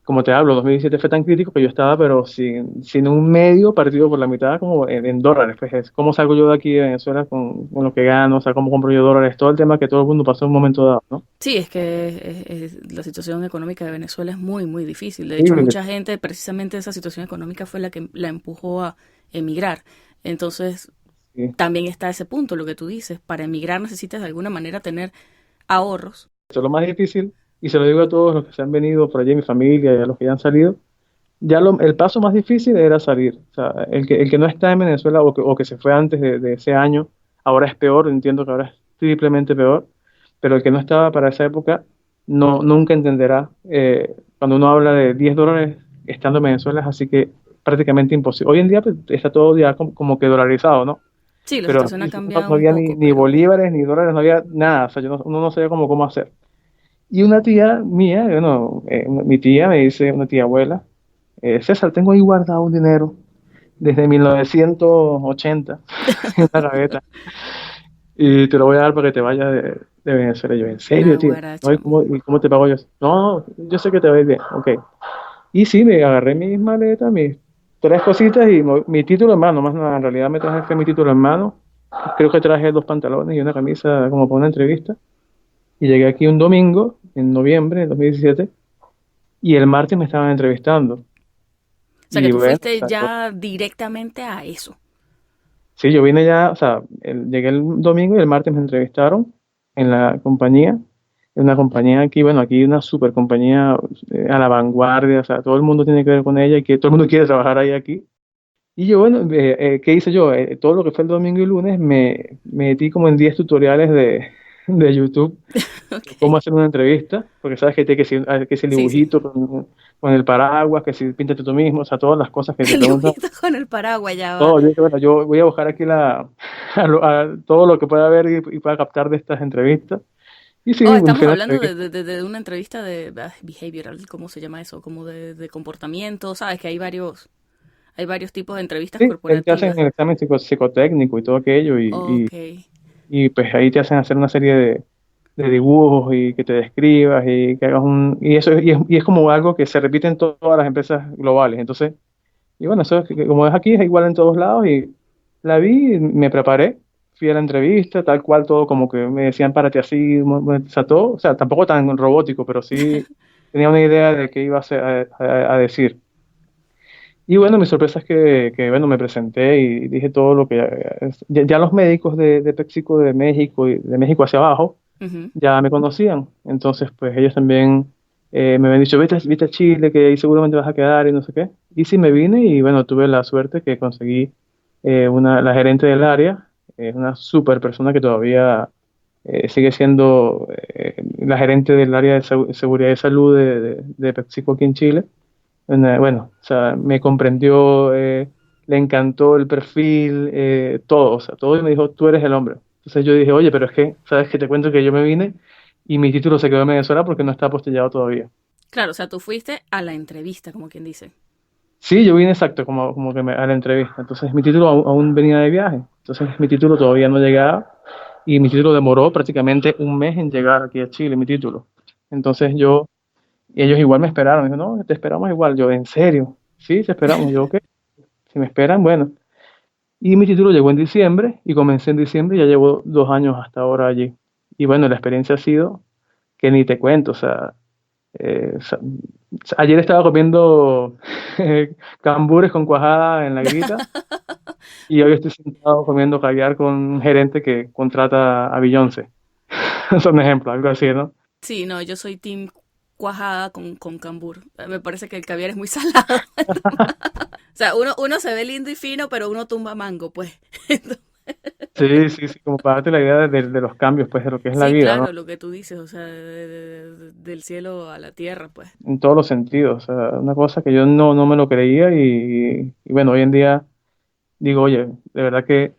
como te hablo, 2017 fue tan crítico que yo estaba, pero sin un medio partido por la mitad, como en dólares. Pues es, ¿cómo salgo yo de aquí de Venezuela con lo que gano? O sea, ¿cómo compro yo dólares? Todo el tema que todo el mundo pasó en un momento dado, ¿no? Sí, es que la situación económica de Venezuela es muy, muy difícil. De hecho, Horrible. mucha gente, precisamente esa situación económica fue la que la empujó a emigrar. Entonces, Sí. también está ese punto, lo que tú dices. Para emigrar necesitas de alguna manera tener ahorros. Eso es lo más difícil, y se lo digo a todos los que se han venido por allí, mi familia y a los que ya han salido. Ya el paso más difícil era salir. O sea, el que no está en Venezuela o que se fue antes de ese año, ahora es peor, entiendo que ahora es triplemente peor, pero el que no estaba para esa época nunca entenderá. Cuando uno habla de $10 estando en Venezuela, es así que prácticamente imposible. Hoy en día pues, está todo ya como que dolarizado, ¿no? Sí, la Pero situación ha no cambiado un había ni, poco, ni pero bolívares, ni dólares, no había nada. O sea, uno no sabía cómo hacer. Y una tía mía, bueno, mi tía me dice, una tía abuela, César, tengo ahí guardado un dinero desde 1980 en una gaveta y te lo voy a dar para que te vayas de Venezuela. Y yo, ¿en serio, tío? ¿No? ¿Y Naguará, cómo te pago yo? No, yo sé que te va a ir bien. Ok. Y sí, me agarré mis maletas, mis tres cositas y mi título en mano, más nada. En realidad me traje fue mi título en mano. Creo que traje dos pantalones y una camisa como para una entrevista. Y llegué aquí un domingo, en noviembre de 2017, y el martes me estaban entrevistando. o sea que Y tú bueno, fuiste ya directamente a eso. sí, yo vine ya, o sea, llegué el domingo y el martes me entrevistaron en la compañía, en una compañía aquí, bueno, aquí una super compañía a la vanguardia, o sea, todo el mundo tiene que ver con ella y que todo el mundo quiere trabajar ahí aquí. Y yo, bueno, ¿qué hice yo? Todo lo que fue el domingo y lunes me metí como en 10 tutoriales de YouTube Ok. cómo hacer una entrevista, porque sabes que tiene que ser el Sí, sí. dibujito con el paraguas, que si píntate tú mismo, o sea, todas las cosas que te El preguntan. dibujito con el paraguas ya va. Todo, yo dije, bueno, yo voy a buscar aquí todo lo que pueda ver y pueda captar de estas entrevistas. Y sí, Oh, bueno, fue estamos una hablando entrevista. de una entrevista de behavioral, ¿cómo se llama eso? Como de comportamiento, ¿sabes? Que hay varios tipos de entrevistas Sí, ahí te hacen corporativas. el examen psicotécnico y todo aquello, Ok. pues ahí te hacen hacer una serie de dibujos y que te describas y que hagas y eso y es como algo que se repite en todas las empresas globales. Entonces, y bueno, eso es como es aquí, es igual en todos lados y la vi, me preparé, fui a la entrevista, tal cual todo como que me decían párate así, o sea, todo, o sea, tampoco tan robótico, pero sí tenía una idea de qué iba a decir. Y bueno, mi sorpresa es que, bueno, me presenté y dije todo lo que ya los médicos de Péxico de México y de México hacia abajo Ujú. ya me conocían. Entonces, pues ellos también me habían dicho, vete a Chile, que ahí seguramente vas a quedar y no sé qué. Y sí me vine y bueno, tuve la suerte que conseguí la gerente del área, es una súper persona que todavía sigue siendo la gerente del área de seguridad y salud de PepsiCo aquí en Chile. Bueno, o sea, me comprendió, le encantó el perfil, todo, o sea, todo y me dijo, tú eres el hombre. Entonces yo dije, oye, pero es que, ¿sabes qué? Te cuento que yo me vine y mi título se quedó en Venezuela porque no está apostillado todavía. Claro, o sea, tú fuiste a la entrevista, como quien dice. Sí, yo vine exacto, como que a la entrevista. Entonces mi título aún venía de viaje. Entonces mi título todavía no llegaba y mi título demoró prácticamente un mes en llegar aquí a Chile, mi título. Entonces y ellos igual me esperaron. Me dijo, no, te esperamos igual. Yo, ¿en serio? Sí, te esperamos. Yo, ok, si me esperan, bueno. Y mi título llegó en diciembre y comencé en diciembre y ya llevo 2 años hasta ahora allí. Y bueno, la experiencia ha sido que ni te cuento, o sea, o sea, ayer estaba comiendo cambures con cuajada en la grita Y hoy estoy sentado comiendo caviar con un gerente que contrata a Beyoncé. Son ejemplos, algo así, ¿no? Sí, no, yo soy team cuajada con cambur. Me parece que el caviar es muy salado. O sea, uno se ve lindo y fino, pero uno tumba mango, pues. Sí, sí, sí, como para darte la idea de los cambios, pues, de lo que es la Sí, vida, ¿no? claro, lo que tú dices, o sea, del cielo a la tierra, pues. En todos los sentidos. O sea, una cosa que yo no me lo creía y bueno, hoy en día digo, oye, de verdad que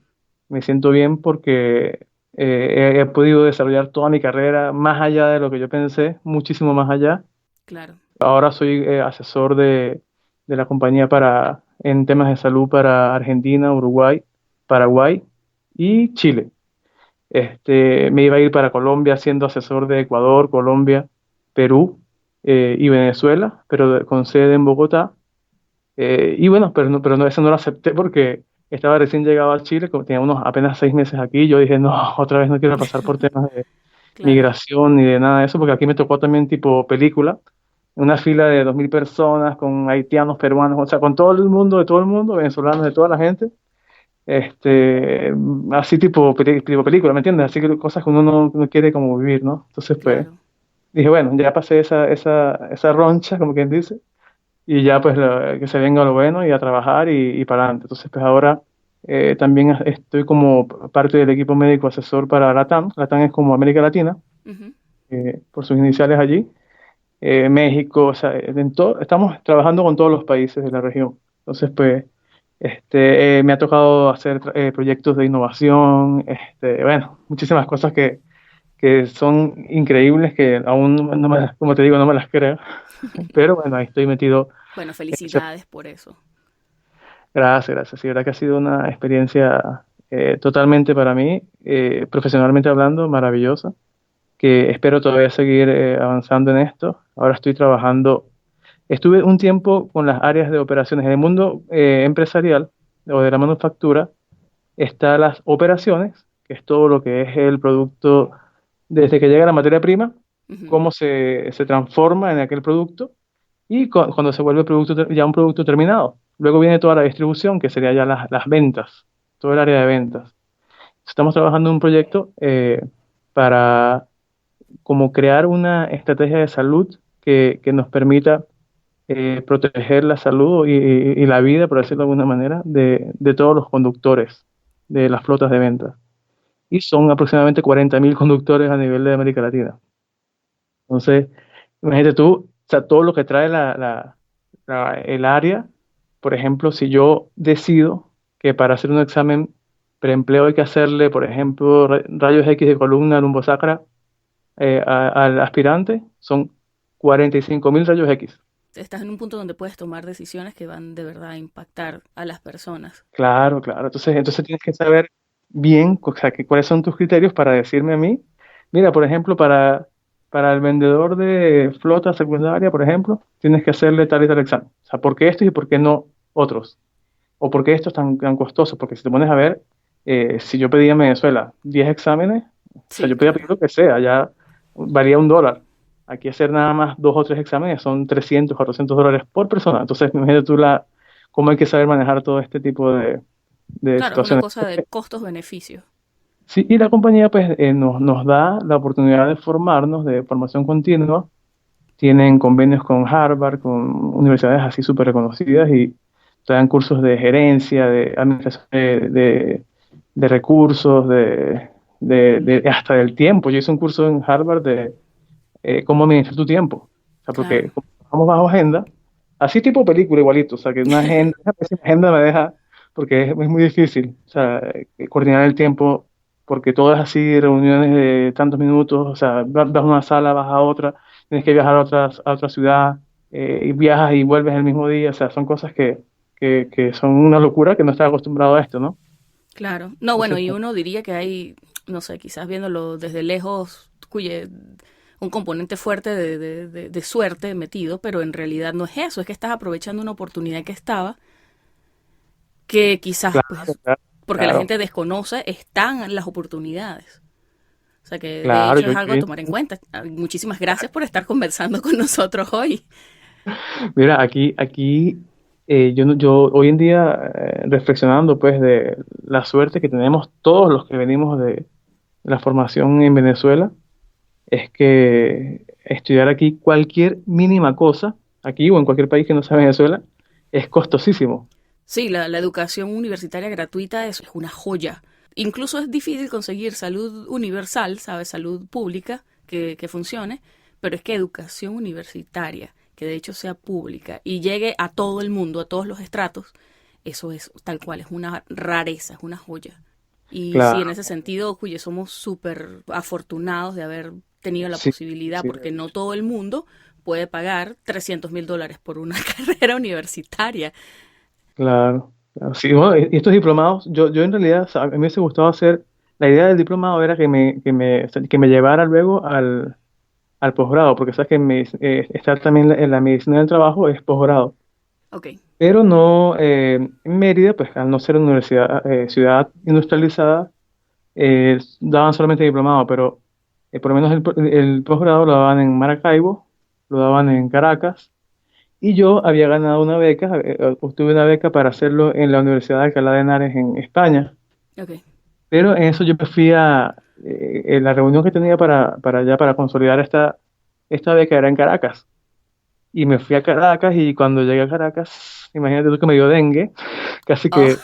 me siento bien porque he podido desarrollar toda mi carrera más allá de lo que yo pensé, muchísimo más allá. Claro. Ahora soy asesor de la compañía en temas de salud para Argentina, Uruguay, Paraguay y Chile. Me iba a ir para Colombia siendo asesor de Ecuador, Colombia, Perú y Venezuela, pero con sede en Bogotá. Y bueno, pero no, eso no lo acepté porque estaba recién llegado a Chile, como tenía unos apenas 6 meses aquí. Yo dije, no, otra vez no quiero pasar por temas de Claro. migración ni de nada de eso, porque aquí me tocó también tipo película, una fila de 2.000 personas con haitianos, peruanos, o sea, con todo el mundo, de todo el mundo, venezolanos, de toda la gente. Así tipo película, ¿me entiendes? Así que cosas que uno no quiere como vivir, ¿no? Entonces, pues, Claro. dije, bueno, ya pasé esa roncha, como quien dice, y ya pues que se venga lo bueno y a trabajar y para adelante. Entonces, pues ahora también estoy como parte del equipo médico asesor para LATAM. LATAM es como América Latina, Ujú. por sus iniciales allí. México, o sea, estamos trabajando con todos los países de la región. Entonces, pues, me ha tocado hacer proyectos de innovación, bueno, muchísimas cosas que son increíbles, que aún como te digo, no me las creo. Pero bueno, ahí estoy metido. Bueno, en ese- felicidades por eso. Gracias, gracias. Sí, verdad que ha sido una experiencia totalmente para mí, profesionalmente hablando, maravillosa, que espero todavía seguir avanzando en esto. Ahora estoy trabajando. Estuve un tiempo con las áreas de operaciones. En el mundo empresarial o de la manufactura están las operaciones, que es todo lo que es el producto desde que llega la materia prima, Ujú. cómo se transforma en aquel producto y cuando se vuelve ya un producto terminado. Luego viene toda la distribución, que sería ya las ventas, todo el área de ventas. Estamos trabajando en un proyecto para como crear una estrategia de salud que nos permita proteger la salud y la vida, por decirlo de alguna manera, de todos los conductores de las flotas de ventas. Y son aproximadamente 40.000 conductores a nivel de América Latina. Entonces, imagínate tú, o sea, todo lo que trae el área. Por ejemplo, si yo decido que para hacer un examen preempleo hay que hacerle, por ejemplo, rayos X de columna lumbosacra al aspirante, son 45.000 rayos X. Estás en un punto donde puedes tomar decisiones que van de verdad a impactar a las personas. Claro, claro. Entonces tienes que saber bien, o sea, cuáles son tus criterios para decirme a mí, mira, por ejemplo, para el vendedor de flota secundaria, por ejemplo, tienes que hacerle tal y tal examen. O sea, ¿por qué estos y por qué no otros? ¿O por qué estos tan costosos? Porque si te pones a ver, si yo pedía en Venezuela 10 exámenes, o sea, Sí, yo podía pedir claro. lo que sea, ya valía $1. Aquí hacer nada más 2 o 3 exámenes son 300, $400 por persona. Entonces, imagínate tú cómo hay que saber manejar todo este tipo de Claro, es una situaciones. cosa de costos-beneficios. Sí, y la compañía pues nos da la oportunidad de formarnos de formación continua. Tienen convenios con Harvard, con universidades así súper reconocidas y te dan cursos de gerencia, de administración de recursos, hasta del tiempo. Yo hice un curso en Harvard de cómo administrar tu tiempo. O sea, Claro. porque como trabajamos bajo agenda, así tipo película igualito. O sea, que una agenda me deja, porque es muy difícil. O sea, coordinar el tiempo, porque todo es así, reuniones de tantos minutos. O sea, vas a una sala, vas a otra, tienes que viajar a otra ciudad, y viajas y vuelves el mismo día. O sea, son cosas que son una locura que no estás acostumbrado a esto, ¿no? Claro. No, bueno, Entonces, y pues, uno diría que hay, no sé, quizás viéndolo desde lejos, un componente fuerte de suerte metido, pero en realidad no es eso, es que estás aprovechando una oportunidad que estaba, que quizás, claro, pues, claro, porque la claro, gente desconoce, están las oportunidades. O sea que de claro, hecho yo, es algo a yo tomar en cuenta. Muchísimas gracias por estar conversando con nosotros hoy. Mira, aquí yo hoy en día, reflexionando pues de la suerte que tenemos todos los que venimos de la formación en Venezuela, es que estudiar aquí cualquier mínima cosa, aquí o en cualquier país que no sea Venezuela, es costosísimo. Sí, la educación universitaria gratuita es una joya. Incluso es difícil conseguir salud universal, ¿sabes? Salud pública que funcione, pero es que educación universitaria, que de hecho sea pública y llegue a todo el mundo, a todos los estratos, eso es tal cual, es una rareza, es una joya. Y sí, en Claro, ese sentido, oye, somos súper afortunados de haber tenido la sí, posibilidad, sí, porque no todo el mundo puede pagar $300,000 por una carrera universitaria. claro, claro. Sí, bueno, y estos diplomados, yo en realidad, o sea, a mí me hubiese gustado hacer, la idea del diplomado era o sea, que me llevara luego al posgrado, porque sabes que estar también en la medicina del trabajo es posgrado. Ok. Pero no, en Mérida, pues al no ser una universidad, ciudad industrializada, daban solamente diplomado, pero por lo menos el posgrado lo daban en Maracaibo, lo daban en Caracas, y yo había ganado una beca, obtuve una beca para hacerlo en la Universidad de Alcalá de Henares en España, Ok. pero en eso yo me fui en la reunión que tenía para consolidar esta beca era en Caracas. Y me fui a Caracas y cuando llegué a Caracas, imagínate tú que me dio dengue, casi Oh, que,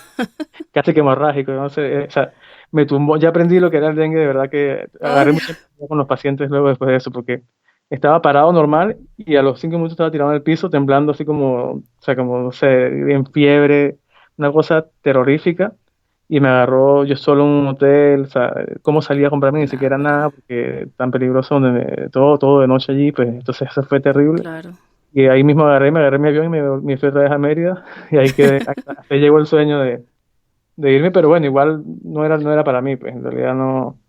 casi que hemorrágico, no sé, o sea, me tumbó, ya aprendí lo que era el dengue, de verdad que oh, agarré mucha empatía con los pacientes luego después de eso, porque estaba parado normal y a los 5 minutos estaba tirado en el piso, temblando así como, o sea, como, no sé, en fiebre, una cosa terrorífica, y me agarró yo solo en un hotel, o sea, cómo salía a comprarme ni siquiera Náguara, nada, porque tan peligroso donde todo de noche allí, pues entonces eso fue terrible. claro. Y ahí mismo me agarré mi avión y me fui otra vez a Mérida y ahí quedé, hasta ahí llegó el sueño de irme, pero bueno, igual no era para mí, pues en realidad no,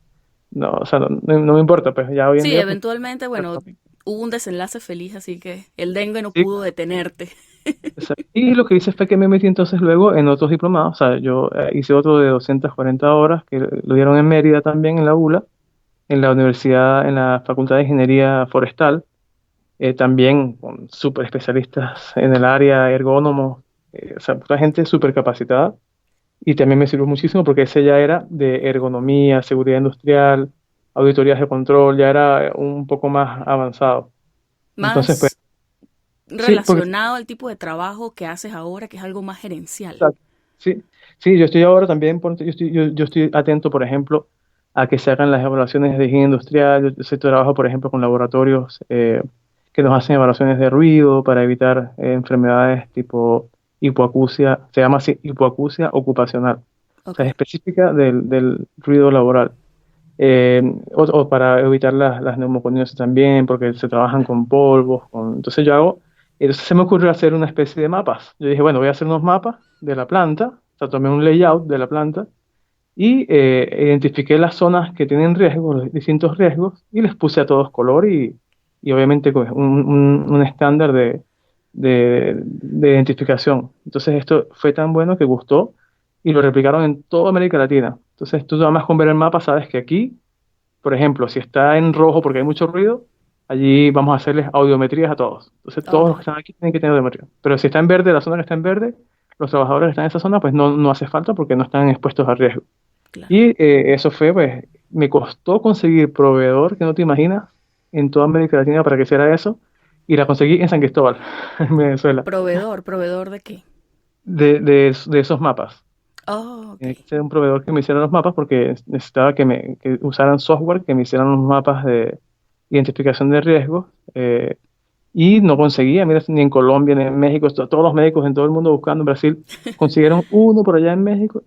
o sea, no me importa, pues ya hoy en Sí, día, pues, eventualmente, bueno, hubo un desenlace feliz, así que el dengue no sí, pudo detenerte. exacto. Y lo que hice fue que me metí entonces luego en otros diplomados, o sea, yo hice otro de 240 horas que lo dieron en Mérida también, en la ULA, en la universidad, en la Facultad de Ingeniería Forestal, también con súper especialistas en el área, ergónomos, o sea, pura gente súper capacitada. Y también me sirvió muchísimo porque ese ya era de ergonomía, seguridad industrial, auditorías de control, ya era un poco más avanzado. Entonces, pues, Más sí, porque relacionado al tipo de trabajo que haces ahora, que es algo más gerencial. exacto, sí, sí, yo estoy ahora también, yo estoy atento, por ejemplo, a que se hagan las evaluaciones de higiene industrial. Yo trabajo, por ejemplo, con laboratorios que nos hacen evaluaciones de ruido para evitar enfermedades tipo hipoacusia, se llama así, hipoacusia ocupacional, o Ok. sea, es específica del ruido laboral. Eh, o para evitar las neumoconiosis también, porque se trabajan con polvos. Entonces entonces se me ocurrió hacer una especie de mapas. Yo dije, bueno, voy a hacer unos mapas de la planta, o sea, tomé un layout de la planta y identifiqué las zonas que tienen riesgos, los distintos riesgos, y les puse a todos color y obviamente pues, un estándar de identificación. Entonces esto fue tan bueno que gustó y lo replicaron en toda América Latina. Entonces tú nada más con ver el mapa sabes que aquí, por ejemplo, si está en rojo porque hay mucho ruido, allí vamos a hacerles audiometrías a todos. Entonces todos Ok, los que están aquí tienen que tener audiometría. Pero si está en verde, la zona que está en verde, los trabajadores que están en esa zona, pues no hace falta porque no están expuestos a riesgo. claro. Y eso fue, pues, me costó conseguir proveedor que no te imaginas en toda América Latina para que hiciera eso. Y la conseguí en San Cristóbal, en Venezuela, ¿Proveedor de qué? de esos mapas. Oh, ok. Tiene que ser un proveedor que me hiciera los mapas porque necesitaba que usaran software que me hicieran los mapas de identificación de riesgos. Y no conseguía, mira, ni en Colombia, ni en México, todos los médicos en todo el mundo buscando en Brasil, consiguieron uno por allá en México.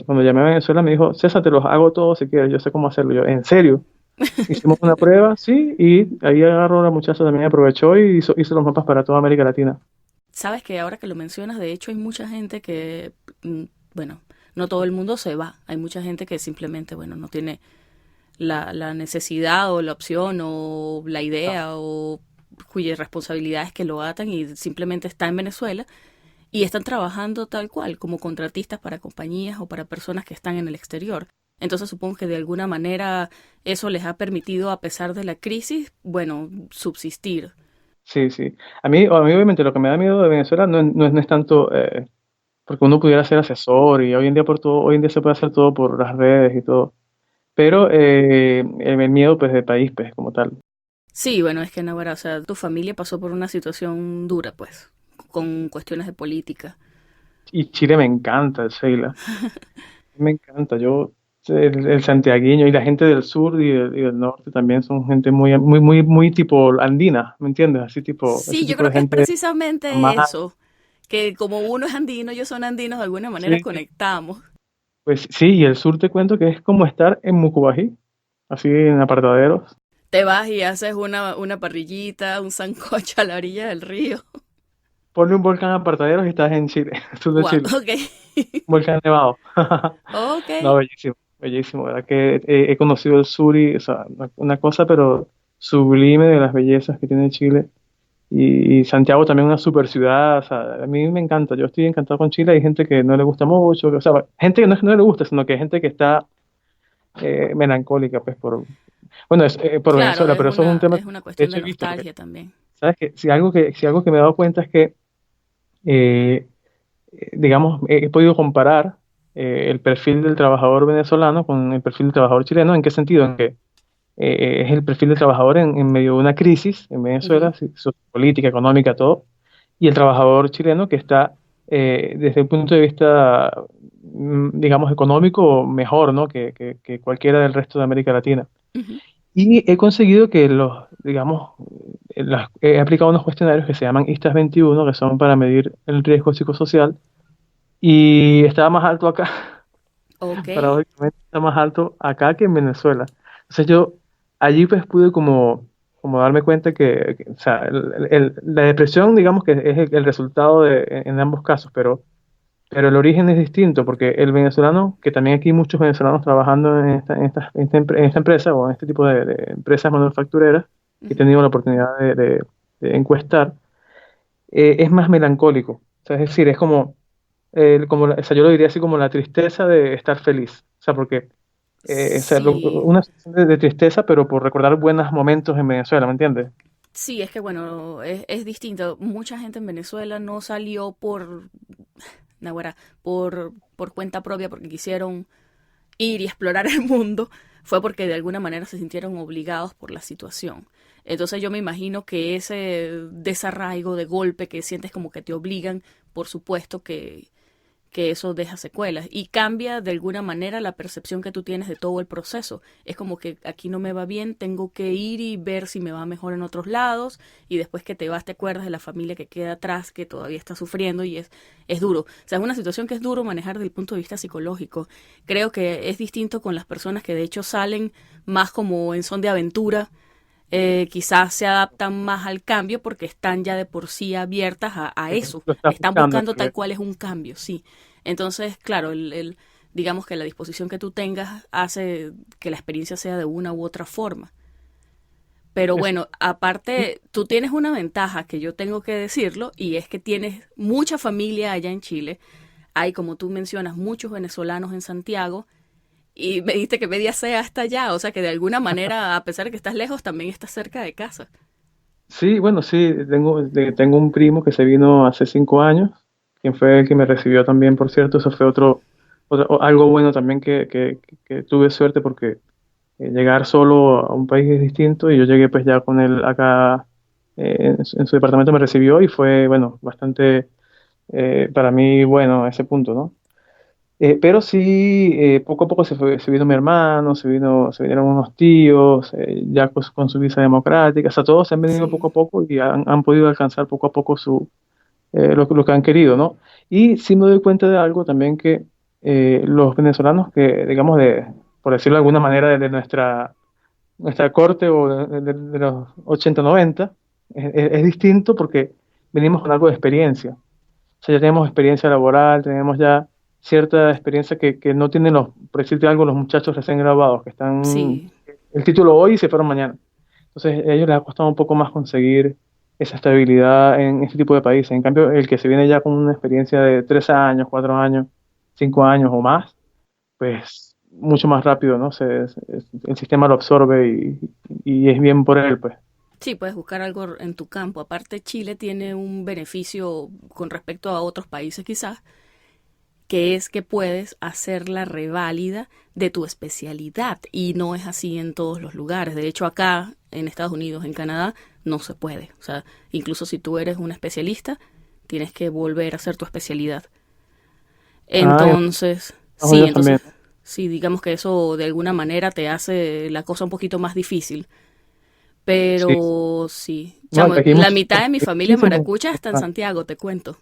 Cuando llamé a Venezuela me dijo, César, te los hago todos si quieres, yo sé cómo hacerlo. Yo, ¿en serio? Hicimos una prueba, sí, y ahí agarró la muchacha también, aprovechó y hizo los mapas para toda América Latina. Sabes que ahora que lo mencionas, de hecho hay mucha gente que, bueno, no todo el mundo se va. Hay mucha gente que simplemente, bueno, no tiene la necesidad o la opción o la Ah, idea o cuyas responsabilidades que lo atan y simplemente está en Venezuela y están trabajando tal cual como contratistas para compañías o para personas que están en el exterior. Entonces supongo que de alguna manera eso les ha permitido, a pesar de la crisis, bueno, subsistir. sí, sí. A mí obviamente lo que me da miedo de Venezuela no es tanto porque uno pudiera ser asesor y hoy en día se puede hacer todo por las redes y todo, pero el miedo pues del país pues como tal. Sí, bueno, es que Navarra, o sea, tu familia pasó por una situación dura, pues, con cuestiones de política. Y Chile me encanta, Sheila, me encanta. El santiagueño y la gente del sur y del norte también son gente muy, muy, muy, muy tipo andina, ¿me entiendes? Así tipo, ese Sí, yo tipo creo de que es gente precisamente más, eso, que como uno es andino, ellos son andinos, de alguna manera sí, conectamos. pues sí, y el sur te cuento que es como estar en Mucubají, así en apartaderos. Te vas y haces una parrillita, un sancocho a la orilla del río. Ponle un volcán apartaderos y estás en Chile, sur de Wow, Chile, ok. un volcán nevado. Ok. No, bellísimo, bellísimo, ¿verdad? Que he conocido el sur y, o sea, una cosa, pero sublime de las bellezas que tiene Chile. Y Santiago también una super ciudad, o sea, a mí me encanta, yo estoy encantado con Chile, hay gente que no le gusta mucho, o sea, gente que no es que no le gusta, sino que hay gente que está melancólica, pues, bueno, por Claro, Venezuela, pero eso es un tema es que una de cuestión hecho de he visto, porque, nostalgia también. ¿sabes? Que si algo que me he dado cuenta es que, eh, digamos, he podido comparar el perfil del trabajador venezolano con el perfil del trabajador chileno. ¿En qué sentido? En que es el perfil del trabajador en medio de una crisis en Ujú, Venezuela, política, económica, todo, y el trabajador chileno que está desde el punto de vista, digamos, económico mejor, ¿no? que cualquiera del resto de América Latina. ujú. Y he conseguido que digamos, he aplicado unos cuestionarios que se llaman ISTAS 21, que son para medir el riesgo psicosocial, y estaba más alto acá, Ok. paradójicamente está más alto acá que en Venezuela. Entonces yo allí pues pude como darme cuenta o sea, la depresión digamos que es el resultado en ambos casos, pero el origen es distinto porque el venezolano, que también aquí hay muchos venezolanos trabajando en esta empresa o en este tipo de empresas manufactureras, que he Ujú. tenido la oportunidad de encuestar, es más melancólico. O sea, es decir, es o sea, yo lo diría así como la tristeza de estar feliz. O sea, porque o sea, Sí. una sensación de tristeza, pero por recordar buenos momentos en Venezuela, ¿me entiendes? Sí, es que bueno, es distinto. Mucha gente en Venezuela no salió por, naguará, por cuenta propia porque quisieron ir y explorar el mundo, fue porque de alguna manera se sintieron obligados por la situación. Entonces yo me imagino que ese desarraigo de golpe que sientes como que te obligan, por supuesto que eso deja secuelas y cambia de alguna manera la percepción que tú tienes de todo el proceso. Es como que aquí no me va bien, tengo que ir y ver si me va mejor en otros lados y después que te vas te acuerdas de la familia que queda atrás que todavía está sufriendo y es duro. O sea, es una situación que es duro manejar desde el punto de vista psicológico. Creo que es distinto con las personas que de hecho salen más como en son de aventura, quizás se adaptan más al cambio porque están ya de por sí abiertas a eso, Lo estás están buscando, buscando tal porque cual es un cambio, sí. Entonces, claro, digamos que la disposición que tú tengas hace que la experiencia sea de una u otra forma. Pero es, bueno, aparte, tú tienes una ventaja que yo tengo que decirlo y es que tienes mucha familia allá en Chile. Hay, como tú mencionas, muchos venezolanos en Santiago y me dijiste que media sea hasta allá, o sea que de alguna manera, a pesar de que estás lejos, también estás cerca de casa. sí, bueno, sí, tengo un primo que se vino hace 5 años, quien fue el que me recibió también, por cierto. Eso fue algo bueno también que tuve suerte porque llegar solo a un país es distinto y yo llegué pues ya con él acá en su departamento me recibió y fue, bueno, bastante para mí bueno a ese punto, ¿no? Pero sí, poco a poco se vino mi hermano, se vinieron unos tíos, ya con su visa democrática, o sea, todos se han venido poco Sí. a poco y han podido alcanzar poco a poco lo que han querido, ¿no? Y sí me doy cuenta de algo también que los venezolanos que, digamos, por decirlo de alguna manera, de nuestra corte o de los 80 90, es distinto porque venimos con algo de experiencia. O sea, ya tenemos experiencia laboral, tenemos ya cierta experiencia que no tienen por decirte algo, los muchachos recién graduados, que están Sí, el título hoy y se fueron mañana. Entonces, a ellos les ha costado un poco más conseguir esa estabilidad en este tipo de países. En cambio, el que se viene ya con una experiencia de 3 años, 4 años, 5 años o más, pues mucho más rápido, ¿no? El sistema lo absorbe y es bien por él, pues. Sí, puedes buscar algo en tu campo. Aparte, Chile tiene un beneficio con respecto a otros países quizás, que es que puedes hacer la reválida de tu especialidad y no es así en todos los lugares. De hecho, acá en Estados Unidos, en Canadá, no se puede. O sea, incluso si tú eres un especialista, tienes que volver a hacer tu especialidad. Ah, en Entonces, Estados sí, Unidos también. entonces, sí, digamos que eso de alguna manera te hace la cosa un poquito más difícil. Sí. Pero sí, No, chamo, aquí hay la mitad de mi familia muchísimo. maracucha está en Santiago, te cuento.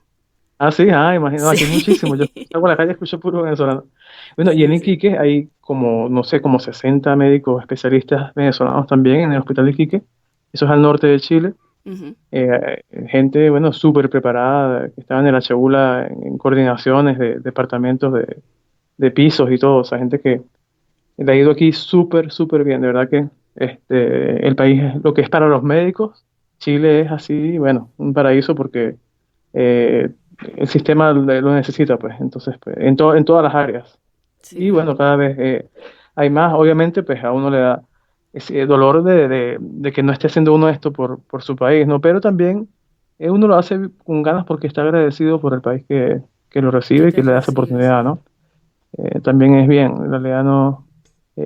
Sí, imagino, aquí hay muchísimo. Yo Sí. salgo a la calle y escucho puro venezolano. Bueno, y en Sí, sí. Iquique hay como, no sé, como 60 médicos especialistas venezolanos también en el hospital de Iquique. Eso es al norte de Chile. Ujú. Gente, bueno, súper preparada, que estaba en el Achebula en coordinaciones de departamentos de pisos y todo. O sea, gente que le ha ido aquí súper, súper bien. De verdad que el país, lo que es para los médicos, Chile es así, bueno, un paraíso porque eh, el sistema lo necesita, pues. Entonces, pues, en todas las áreas. Y Sí. bueno, cada vez hay más. Obviamente, pues a uno le da ese dolor de que no esté haciendo uno esto por su país, ¿no? Pero también uno lo hace con ganas porque está agradecido por el país que lo ¿Qué recibe y te que le da esa recibe? oportunidad, Sí. ¿no? También es bien, en realidad no.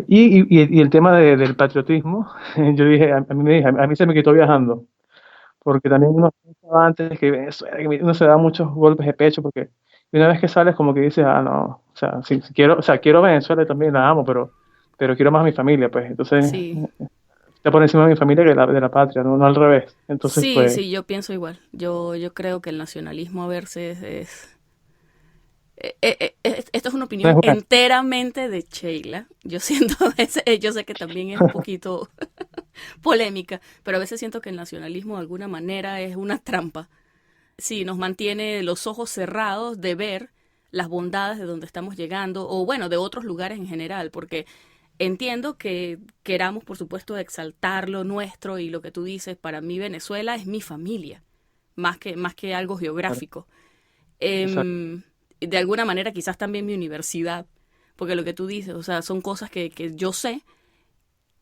Y el tema del patriotismo, yo dije, a mí me dije, a mí se me quitó viajando, porque también uno pensaba antes que Venezuela, que uno se da muchos golpes de pecho, porque una vez que sales como que dices, no, o sea, si quiero, o sea, quiero Venezuela y también la amo, pero quiero más a mi familia, pues, entonces Sí. está por encima de mi familia que de la patria, no, no al revés. Entonces, Sí, pues, sí, yo pienso igual. Yo creo que el nacionalismo a veces es... esto es una no es opinión bueno. enteramente de Sheila. Yo siento, yo sé que también es un poquito polémica, pero a veces siento que el nacionalismo de alguna manera es una trampa. Sí, nos mantiene los ojos cerrados de ver las bondades de donde estamos llegando, o bueno, de otros lugares en general, porque entiendo que queramos, por supuesto, exaltar lo nuestro y lo que tú dices, para mí Venezuela es mi familia, más que algo Claro, geográfico. exacto, De alguna manera quizás también mi universidad, porque lo que tú dices, o sea, son cosas que yo sé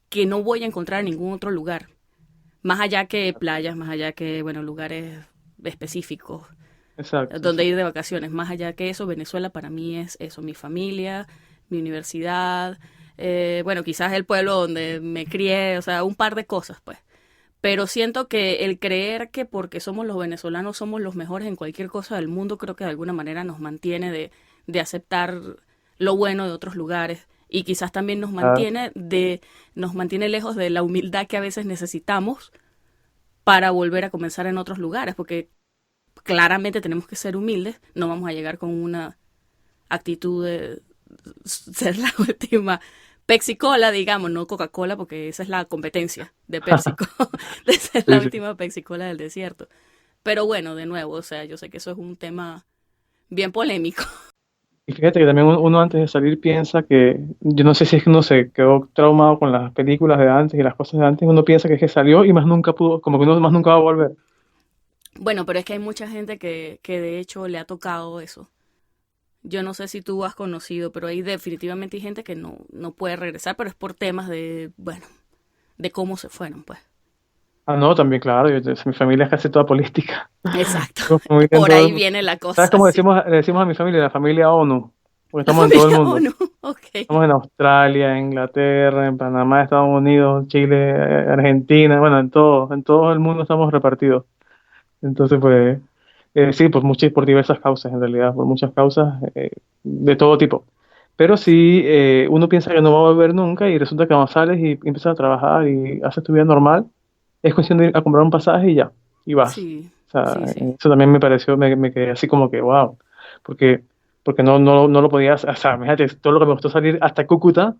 que no voy a encontrar en ningún otro lugar, más allá que playas, más allá que, bueno, lugares específicos exacto, donde ir exacto. de vacaciones. Más allá que eso, Venezuela para mí es eso, mi familia, mi universidad, bueno, quizás el pueblo donde me crié, o sea, un par de cosas, pues. Pero siento que el creer que porque somos los venezolanos somos los mejores en cualquier cosa del mundo, creo que de alguna manera nos mantiene de aceptar lo bueno de otros lugares. Y quizás también Claro, nos mantiene lejos de la humildad que a veces necesitamos para volver a comenzar en otros lugares, porque claramente tenemos que ser humildes, no vamos a llegar con una actitud de ser la última Pepsi Cola, digamos, no Coca-Cola, porque esa es la competencia de PepsiCo, de ser la sí, sí. última Pepsi Cola del desierto. Pero bueno, de nuevo, o sea, yo sé que eso es un tema bien polémico. Y fíjate que también uno antes de salir piensa que, yo no sé si es que uno se quedó traumado con las películas de antes y las cosas de antes, uno piensa que es que salió y más nunca pudo, como que uno más nunca va a volver. Bueno, pero es que hay mucha gente que de hecho le ha tocado eso. Yo no sé si tú has conocido, pero ahí definitivamente hay gente que no puede regresar, pero es por temas de, bueno, de cómo se fueron, pues. No, también, claro, mi familia es casi toda política. Exacto. Tengo familia en Por todo el ahí mundo. viene la ¿Sabes cosa, cómo sí. le decimos a mi familia? La familia ONU, porque La estamos en todo el familia mundo. ONU. Ok. Estamos en Australia, en Inglaterra, en Panamá, Estados Unidos, Chile, Argentina, bueno, en todo el mundo estamos repartidos. Entonces, pues, sí, por diversas causas, en realidad, por muchas causas de todo tipo. Pero sí, uno piensa que no va a volver nunca y resulta que cuando sales y empiezas a trabajar y haces tu vida normal, es cuestión de ir a comprar un pasaje y ya, y vas. Sí, O sea, sí, sí. eso también me pareció, me quedé así como que, wow, porque, porque no lo podías, o sea, fíjate, todo lo que me costó salir hasta Cúcuta,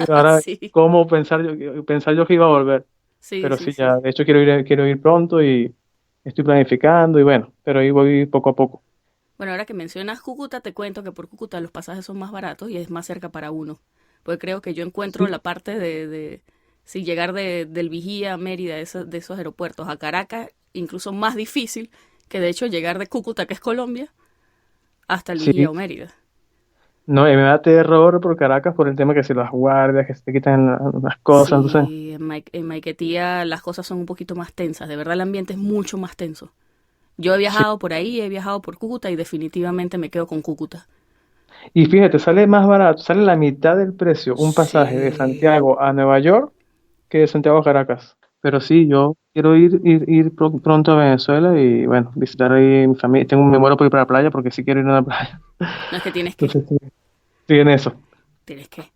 ahora, Sí, ¿cómo pensar yo que iba a volver? sí, Pero sí, sí, ya, sí. de hecho quiero ir pronto y estoy planificando y bueno, pero ahí voy poco a poco. Bueno, ahora que mencionas Cúcuta, te cuento que por Cúcuta los pasajes son más baratos y es más cerca para uno. Porque creo que yo encuentro Sí, la parte si llegar del Vigía a Mérida, de esos aeropuertos, a Caracas, incluso más difícil que de hecho llegar de Cúcuta, que es Colombia, hasta el Vigía sí, o Mérida. No, y me da terror por Caracas por el tema que si las guardias, que se te quitan las cosas, entonces, Sí, en Maiquetía las cosas son un poquito más tensas, de verdad el ambiente es mucho más tenso. Yo he sí. viajado por ahí, he viajado por Cúcuta y definitivamente me quedo con Cúcuta. Y fíjate, sale más barato, sale la mitad del precio un pasaje de Sí. Santiago a Nueva York que de Santiago a Caracas. Pero sí, yo quiero ir pronto a Venezuela y bueno, visitar ahí mi familia. Me muero por ir para la playa porque sí quiero ir a la playa. No es que tienes que, Entonces, sí, sí, en eso. tienes que.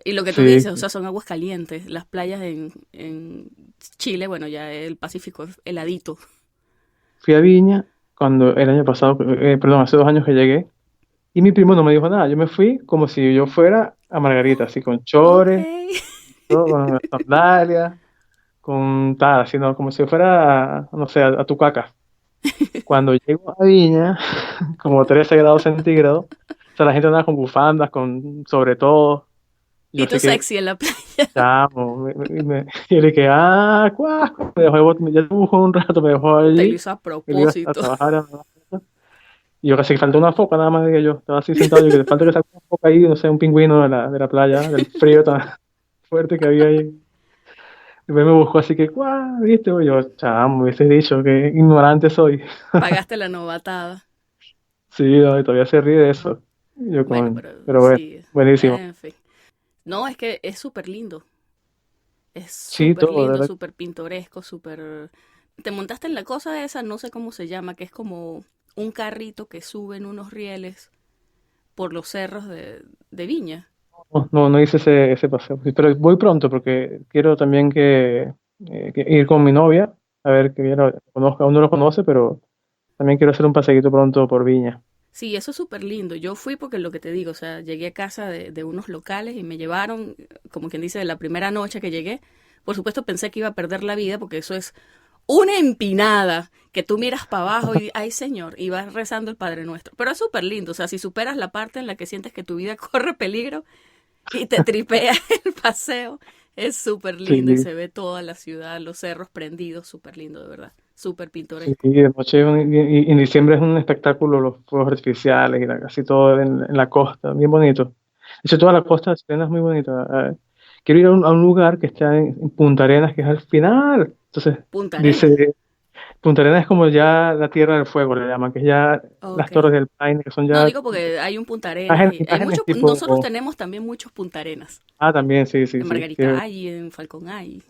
Y lo que tú Sí, dices, o sea, son aguas calientes. Las playas en Chile, bueno, ya el Pacífico es heladito. fui a Viña cuando el año pasado, perdón, hace 2 años que llegué. Y mi primo no me dijo nada. Yo me fui como si yo fuera a Margarita, así con Ok. chores, todo, con sandalias, con tal, así, ¿no? Como si fuera, no sé, a Tucacas. Cuando llego a Viña, como 13 grados centígrados, o sea, la gente andaba con bufandas, con sobre todo. Yo Y tú sé que, sexy en la playa. chamo, y le dije, cuá, me dejó, ya me buscó un rato, me dejó Te lo allí, hizo a él iba a propósito. trabajar. Y yo casi que faltó una foca, nada más dije yo. Estaba así sentado, yo que falta que salga una foca ahí, no sé, un pingüino de la playa, del frío tan fuerte que había ahí. Después me buscó así que, ¡guau! ¿Viste? Y yo, chamo, me hubieses dicho que ignorante soy. Pagaste la novatada. Sí, no, y todavía se ríe de eso. Y yo Bueno, con, pero pero bueno, sí. buenísimo. En fin. No, es que es súper lindo. Es Sí, súper todo, de lindo, verdad. súper pintoresco, súper... Te montaste en la cosa esa, no sé cómo se llama, que es como un carrito que sube en unos rieles por los cerros de Viña. No, no, no hice ese paseo. Sí, pero voy pronto porque quiero también que ir con mi novia, a ver que ella lo conozca, aún no lo conoce, pero también quiero hacer un paseíto pronto por Viña. Sí, eso es súper lindo. Yo fui porque lo que te digo, o sea, llegué a casa de unos locales y me llevaron, como quien dice, de la primera noche que llegué. Por supuesto pensé que iba a perder la vida porque eso es una empinada que tú miras para abajo y, ay señor, y vas rezando el Padre Nuestro. Pero es súper lindo, o sea, si superas la parte en la que sientes que tu vida corre peligro y te tripea el paseo, es súper lindo y Sí, se ve toda la ciudad, los cerros prendidos, súper lindo, de verdad, súper sí, pintoresco. de noche y en diciembre es un espectáculo, los fuegos artificiales y casi todo en la costa, bien bonito. De hecho, toda la costa chilena es muy bonita. Quiero ir a un lugar que está en Punta Arenas, que es al final. Entonces, Punta Arenas, dice, Punta Arenas es como ya la Tierra del Fuego, le llaman, que es ya las ok. Torres del Paine, que son No ya digo porque hay un Punta Arenas imágenes, y hay imágenes muchos, tipo, nosotros tenemos también muchos Punta Arenas. también, sí, sí, En sí. Margarita hay, en Falcón hay.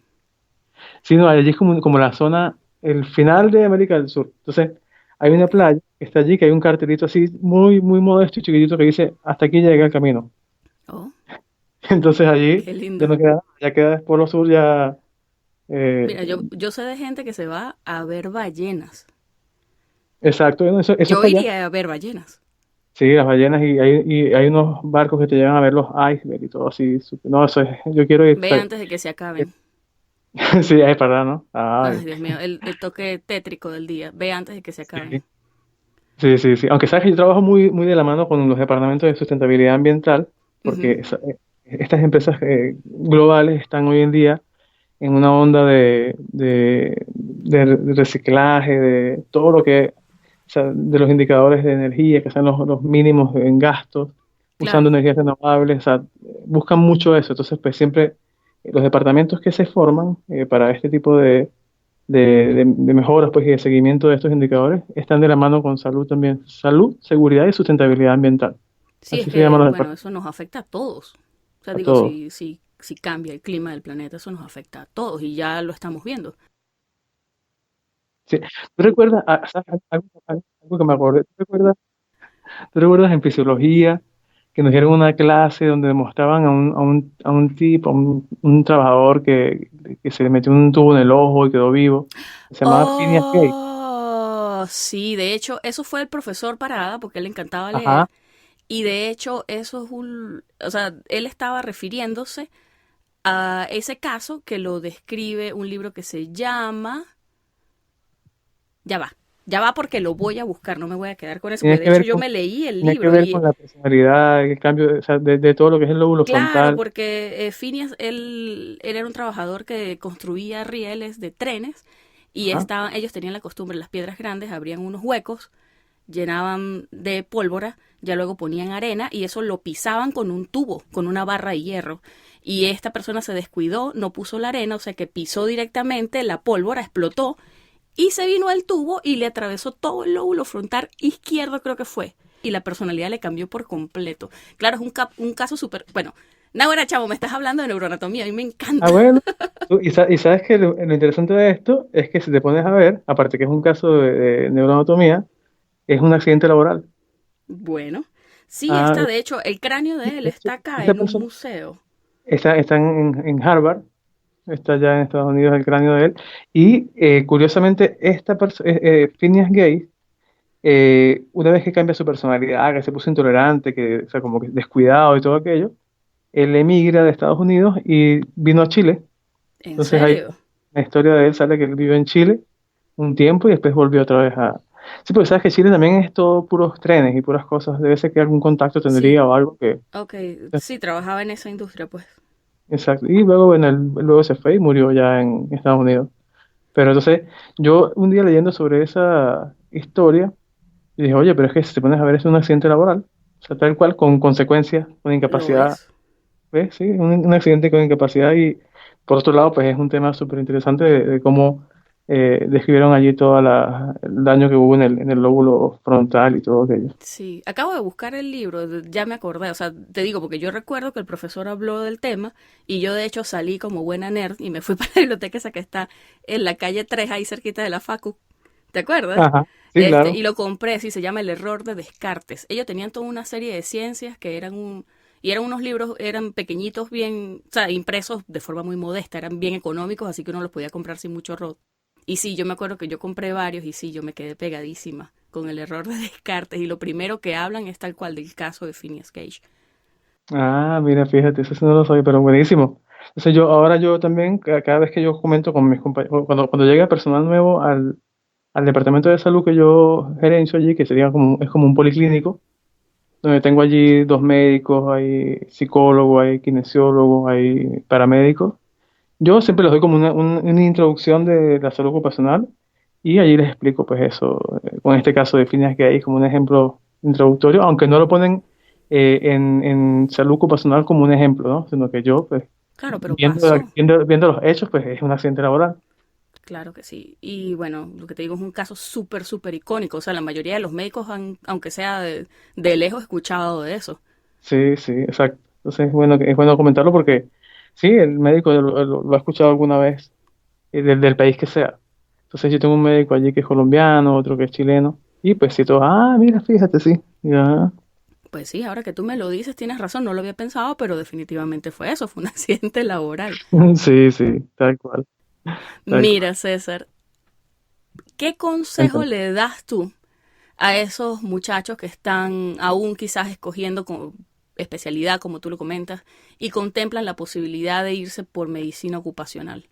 Sí, no, allí es como la zona, el final de América del Sur. Entonces, hay una Ok. playa que está allí, que hay un cartelito así muy, muy modesto y chiquitito que dice, hasta aquí llega el camino. Oh, Entonces allí qué ya lindo. no queda nada, ya queda Polo Sur, ya, eh, Mira, yo sé de gente que se va a ver ballenas. exacto, bueno, eso Yo está allá. iría a ver ballenas. Sí, las ballenas y hay unos barcos que te llevan a ver los icebergs y todo así. No, eso es, yo quiero ir. O Ve sea, antes de que se acaben. sí, es para, ¿no? Ay, Ay, Dios mío, el toque tétrico del día. Ve antes de que se acaben. sí. Sí, sí, sí. Aunque sabes que yo trabajo muy, muy de la mano con los departamentos de sustentabilidad ambiental, porque Ujú. estas empresas globales están hoy en día en una onda de reciclaje, de todo lo que, o sea, de los indicadores de energía, que sean los mínimos en gastos, usando Claro. energías renovables, o sea, buscan mucho eso. Entonces, pues siempre los departamentos que se forman para este tipo de mejoras pues, y de seguimiento de estos indicadores están de la mano con salud también. Salud, seguridad y sustentabilidad ambiental. Sí, es Así se llaman que, los bueno, departamentos eso nos afecta a todos. O sea, a digo, todos. si cambia el clima del planeta, eso nos afecta a todos y ya lo estamos viendo. Sí. ¿Tú recuerdas, sabes, algo que me acordé? ¿Tú recuerdas en fisiología que nos dieron una clase donde demostraban a un tipo, a un trabajador que se le metió un tubo en el ojo y quedó vivo? Se llamaba Phineas Gage. Oh, sí, de hecho, eso fue el profesor Parada porque él le encantaba Ajá. leer y de hecho eso es o sea, él estaba refiriéndose a ese caso que lo describe un libro que se llama, ya va, ya va porque lo voy a buscar, no me voy a quedar con eso, Tiene porque de que hecho ver yo con, me leí el tiene que libro ver con y la personalidad, el cambio, o sea, de todo lo que es el lóbulo claro, frontal. porque Phineas, él era un trabajador que construía rieles de trenes y Ajá. ellos tenían la costumbre, en las piedras grandes abrían unos huecos llenaban de pólvora, ya luego ponían arena y eso lo pisaban con un tubo, con una barra de hierro. Y esta persona se descuidó, no puso la arena, o sea que pisó directamente, la pólvora explotó y se vino al tubo y le atravesó todo el lóbulo frontal izquierdo, creo que fue. Y la personalidad le cambió por completo. Claro, es un caso súper... Bueno, Nahuara, chavo, me estás hablando de neuroanatomía, a mí me encanta. Ah, bueno, y sabes que lo interesante de esto es que si te pones a ver, aparte que es un caso de neuroanatomía, es un accidente laboral. Bueno, sí, Ah, está, de hecho, el cráneo de él está acá esta en un persona museo. está en Harvard, está ya en Estados Unidos el cráneo de él, y curiosamente esta persona, Phineas Gage, una vez que cambia su personalidad, que se puso intolerante, que, o sea, como que descuidado y todo aquello, él emigra de Estados Unidos y vino a Chile. ¿En Entonces ahí serio? la historia de él sale que él vivió en Chile un tiempo y después volvió otra vez a... Sí, porque sabes que Chile también es todo puros trenes y puras cosas. Debe ser que algún contacto Sí, tendría o algo que... ok, sí, trabajaba en esa industria, pues. Exacto. Y luego, bueno, él luego se fue y murió ya en Estados Unidos. Pero entonces, yo un día leyendo sobre esa historia, y dije, oye, pero es que si te pones a ver, es un accidente laboral. O sea, tal cual, con consecuencias, con Lo incapacidad. es. ¿Ves? Sí, un accidente con incapacidad y por otro lado, pues es un tema súper interesante de cómo describieron allí todo el daño que hubo en el lóbulo frontal y todo aquello. Sí, acabo de buscar el libro, ya me acordé, o sea, te digo, porque yo recuerdo que el profesor habló del tema y yo de hecho salí como buena nerd y me fui para la biblioteca esa que está en la calle 3 ahí cerquita de la Facu, ¿te acuerdas? Ajá, sí, claro. Y lo compré, sí, se llama El error de Descartes. Ellos tenían toda una serie de ciencias que y eran unos libros, eran pequeñitos, bien, o sea, impresos de forma muy modesta, eran bien económicos, así que uno los podía comprar sin mucho roto. Y sí, yo me acuerdo que yo compré varios y sí, yo me quedé pegadísima con el error de Descartes y lo primero que hablan es tal cual del caso de Phineas Gage. Ah, mira, fíjate, eso sí no lo sabía, pero buenísimo. Entonces ahora yo también, cada vez que yo comento con mis compañeros, cuando llega personal nuevo al departamento de salud que yo gerencio allí, que sería como, es como un policlínico, donde tengo allí dos médicos, hay psicólogos, hay kinesiólogos, hay paramédicos. Yo siempre les doy como una introducción de la salud ocupacional y allí les explico pues eso, con este caso de Phineas Gage como un ejemplo introductorio, aunque no lo ponen en salud ocupacional como un ejemplo, ¿no? Sino que yo pues Claro, pero pasó. viendo los hechos pues es un accidente laboral. Claro que sí. Y bueno, lo que te digo es un caso súper, súper icónico. O sea, la mayoría de los médicos han, aunque sea de lejos, escuchado de eso. Sí, sí, exacto. Entonces es bueno comentarlo porque sí, el médico lo ha escuchado alguna vez, del país que sea. Entonces yo tengo un médico allí que es colombiano, otro que es chileno, y pues si todos, ah, mira, fíjate, sí, ya. Pues sí, ahora que tú me lo dices, tienes razón, no lo había pensado, pero definitivamente fue eso, fue un accidente laboral. Sí, sí, tal cual, tal cual. Mira, César, ¿qué consejo Cuéntame. le das tú a esos muchachos que están aún quizás escogiendo como especialidad, como tú lo comentas, y contemplan la posibilidad de irse por medicina ocupacional?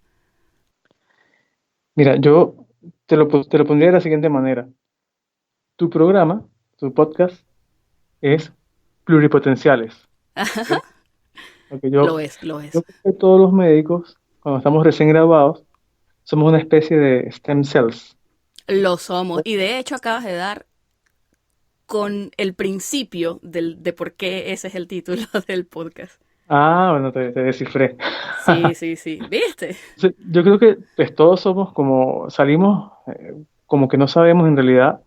Mira, yo te lo pondría de la siguiente manera. Tu programa, tu podcast, es pluripotenciales. ¿Ok? Porque Lo es, lo yo es. creo que todos los médicos, cuando estamos recién graduados, somos una especie de stem cells. Lo somos. Y de hecho acabas de dar con el principio de por qué ese es el título del podcast. Ah, bueno, te descifré. Sí, sí, sí. ¿Viste? Sí, yo creo que pues todos somos como, salimos como que no sabemos en realidad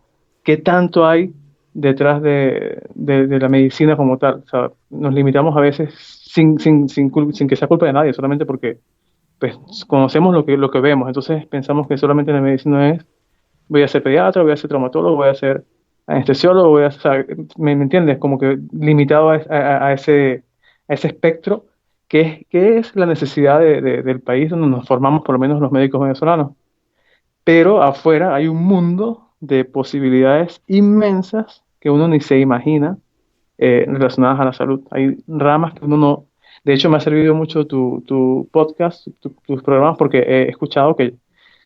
qué tanto hay detrás de la medicina como tal. O sea, nos limitamos a veces sin que sea culpa de nadie, solamente porque pues conocemos lo que vemos. Entonces pensamos que solamente la medicina es, voy a ser pediatra, voy a ser traumatólogo, voy a ser anestesiólogo, voy a ser, ¿me entiendes? Como que limitado a ese espectro que es la necesidad del país donde nos formamos, por lo menos los médicos venezolanos. Pero afuera hay un mundo de posibilidades inmensas que uno ni se imagina relacionadas a la salud. Hay ramas que uno no... De hecho, me ha servido mucho tu podcast, tus programas, porque he escuchado que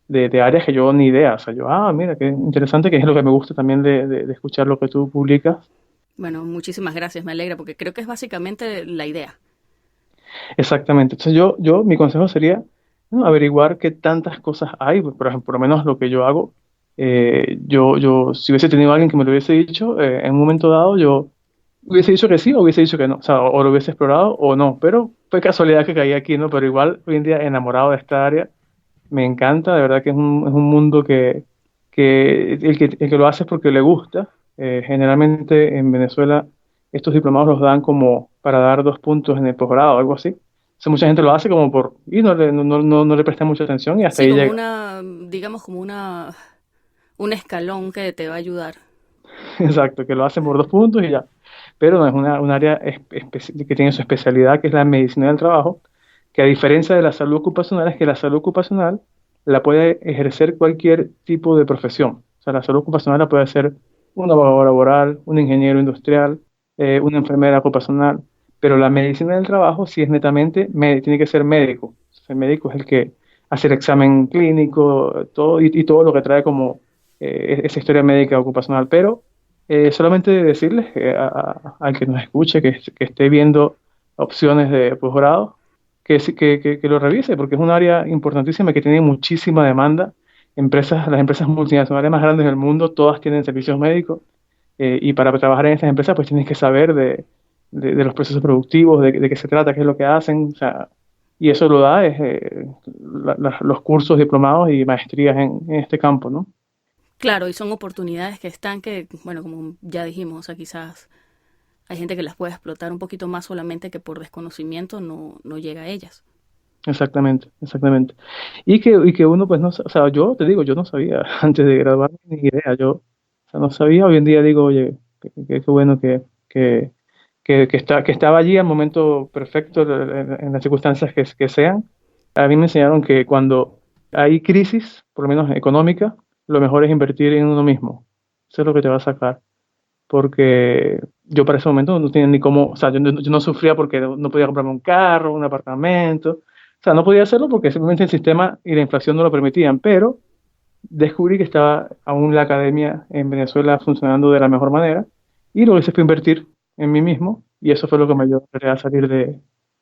de áreas que yo ni idea. O sea, yo, ah, mira, qué interesante, que es lo que me gusta también de escuchar lo que tú publicas. Bueno, muchísimas gracias, me alegra, porque creo que es básicamente la idea. Exactamente. Entonces mi consejo sería, ¿no? Averiguar qué tantas cosas hay, por ejemplo, por lo menos lo que yo hago. Si hubiese tenido alguien que me lo hubiese dicho, en un momento dado, yo hubiese dicho que sí o hubiese dicho que no, o sea, o lo hubiese explorado o no, pero fue casualidad que caí aquí, ¿no? Pero igual, hoy en día, enamorado de esta área, me encanta, de verdad que es un mundo que el que lo hace es porque le gusta. Generalmente en Venezuela estos diplomados los dan como para dar 2 puntos en el posgrado o algo así. O sea, mucha gente lo hace como y no le presta mucha atención y hasta Sí, ahí como llega. una, digamos, como un escalón que te va a ayudar. Exacto, que lo hacen por 2 puntos y ya. Pero no es un área que tiene su especialidad, que es la medicina del trabajo, que a diferencia de la salud ocupacional, es que la salud ocupacional la puede ejercer cualquier tipo de profesión. O sea, la salud ocupacional la puede hacer un abogado laboral, un ingeniero industrial, una enfermera ocupacional, pero la medicina del trabajo sí es netamente, tiene que ser médico. O sea, el médico es el que hace el examen clínico, todo y todo lo que trae como esa historia médica ocupacional, pero solamente decirles al que nos escuche, que esté viendo opciones de posgrado, que lo revise, porque es un área importantísima que tiene muchísima demanda. Las empresas multinacionales más grandes del mundo, todas tienen servicios médicos, y para trabajar en estas empresas, pues tienes que saber de los procesos productivos, de qué se trata, qué es lo que hacen, o sea, y eso lo da los cursos diplomados y maestrías en este campo, ¿no? Claro, y son oportunidades que están que, bueno, como ya dijimos, o sea, quizás hay gente que las puede explotar un poquito más solamente que por desconocimiento no llega a ellas. Exactamente, exactamente. Y que uno, pues, no, o sea, yo te digo, yo no sabía antes de graduarme ni idea, yo, o sea, no sabía, hoy en día digo, oye, qué bueno que estaba allí al momento perfecto, en las circunstancias que sean. A mí me enseñaron que cuando hay crisis, por lo menos económica, lo mejor es invertir en uno mismo. Eso es lo que te va a sacar. Porque yo para ese momento no tenía ni cómo, o sea, yo no sufría porque no podía comprarme un carro, un apartamento. O sea, no podía hacerlo porque simplemente el sistema y la inflación no lo permitían, pero descubrí que estaba aún la academia en Venezuela funcionando de la mejor manera y lo que hice fue invertir en mí mismo y eso fue lo que me ayudó a salir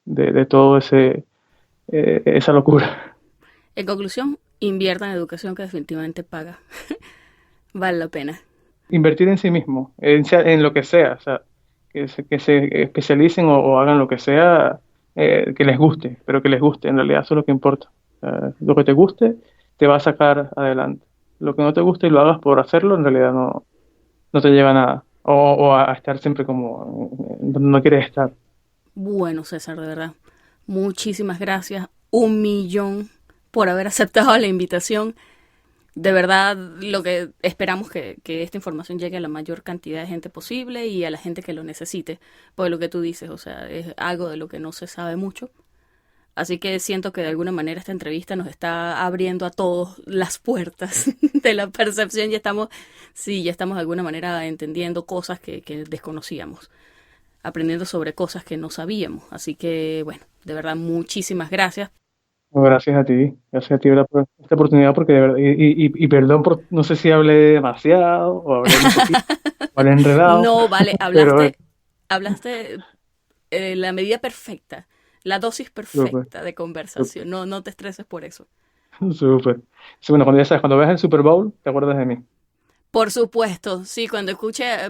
de todo esa locura. En conclusión, invierta en educación que definitivamente paga. Vale la pena. Invertir en sí mismo, en lo que sea, o sea, que se especialicen o hagan lo que sea, que les guste, pero que les guste, en realidad eso es lo que importa. Lo que te guste te va a sacar adelante. Lo que no te guste y lo hagas por hacerlo, en realidad no te lleva a nada. O a estar siempre como donde no quieres estar. Bueno, César, de verdad, muchísimas gracias. 1 millón por haber aceptado la invitación. De verdad, lo que esperamos que esta información llegue a la mayor cantidad de gente posible y a la gente que lo necesite. Por lo que tú dices, o sea, es algo de lo que no se sabe mucho. Así que siento que de alguna manera esta entrevista nos está abriendo a todos las puertas de la percepción. Sí, ya estamos de alguna manera entendiendo cosas que desconocíamos, aprendiendo sobre cosas que no sabíamos. Así que, bueno, de verdad, muchísimas gracias. No, gracias a ti ¿verdad? Por esta oportunidad, porque de verdad, y perdón por, no sé si hablé demasiado o hablé muy poquito, o hablé enredado, No, vale, pero hablaste la medida perfecta, la dosis súper, perfecta de súper. conversación. No te estreses por eso. Súper. Sí, bueno, cuando ya sabes, cuando veas el Super Bowl, te acuerdas de mí. Por supuesto, sí, cuando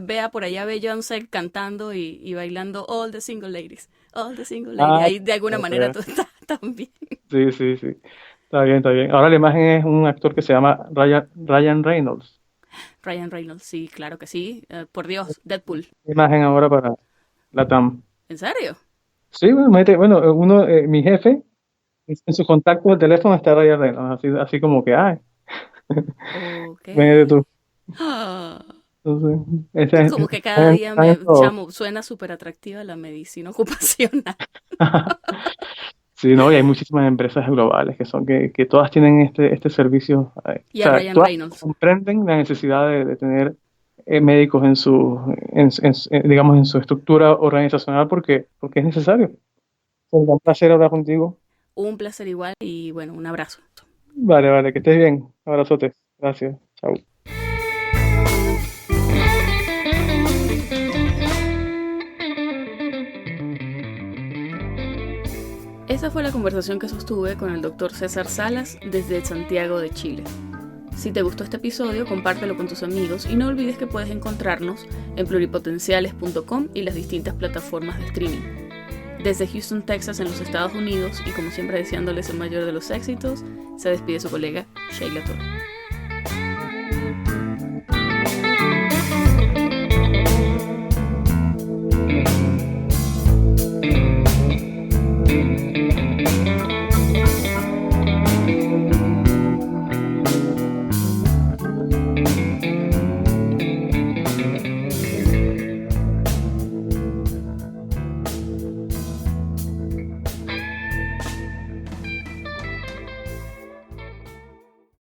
vea por allá a Beyoncé cantando y bailando All the Single Ladies, Ah, ahí de alguna ya, manera ya. tú estás también. Sí, sí, sí. Está bien, está bien. Ahora la imagen es un actor que se llama Ryan Reynolds. Ryan Reynolds, sí, claro que sí. Por Dios, Deadpool. Imagen ahora para la TAM. ¿En serio? Sí, bueno, mi jefe, en sus contactos del teléfono está Ryan Reynolds, así como que, ay, Ok. vete tú. Ah, Entonces, esa es, como que cada día están en me todo. chamo, suena súper atractiva la medicina ocupacional. Sí, no, y hay muchísimas empresas globales que todas tienen este servicio. O Y a sea, Ryan todas Reynolds. comprenden la necesidad de tener médicos digamos, en su estructura organizacional porque es necesario. Fue un placer hablar contigo. Un placer igual y bueno, un abrazo. Vale, vale, que estés bien. Abrazote. Gracias. Chao. Esa fue la conversación que sostuve con el doctor César Salas desde Santiago de Chile. Si te gustó este episodio, compártelo con tus amigos y no olvides que puedes encontrarnos en pluripotenciales.com y las distintas plataformas de streaming. Desde Houston, Texas, en los Estados Unidos, y como siempre deseándoles el mayor de los éxitos, se despide su colega Sheila Toro.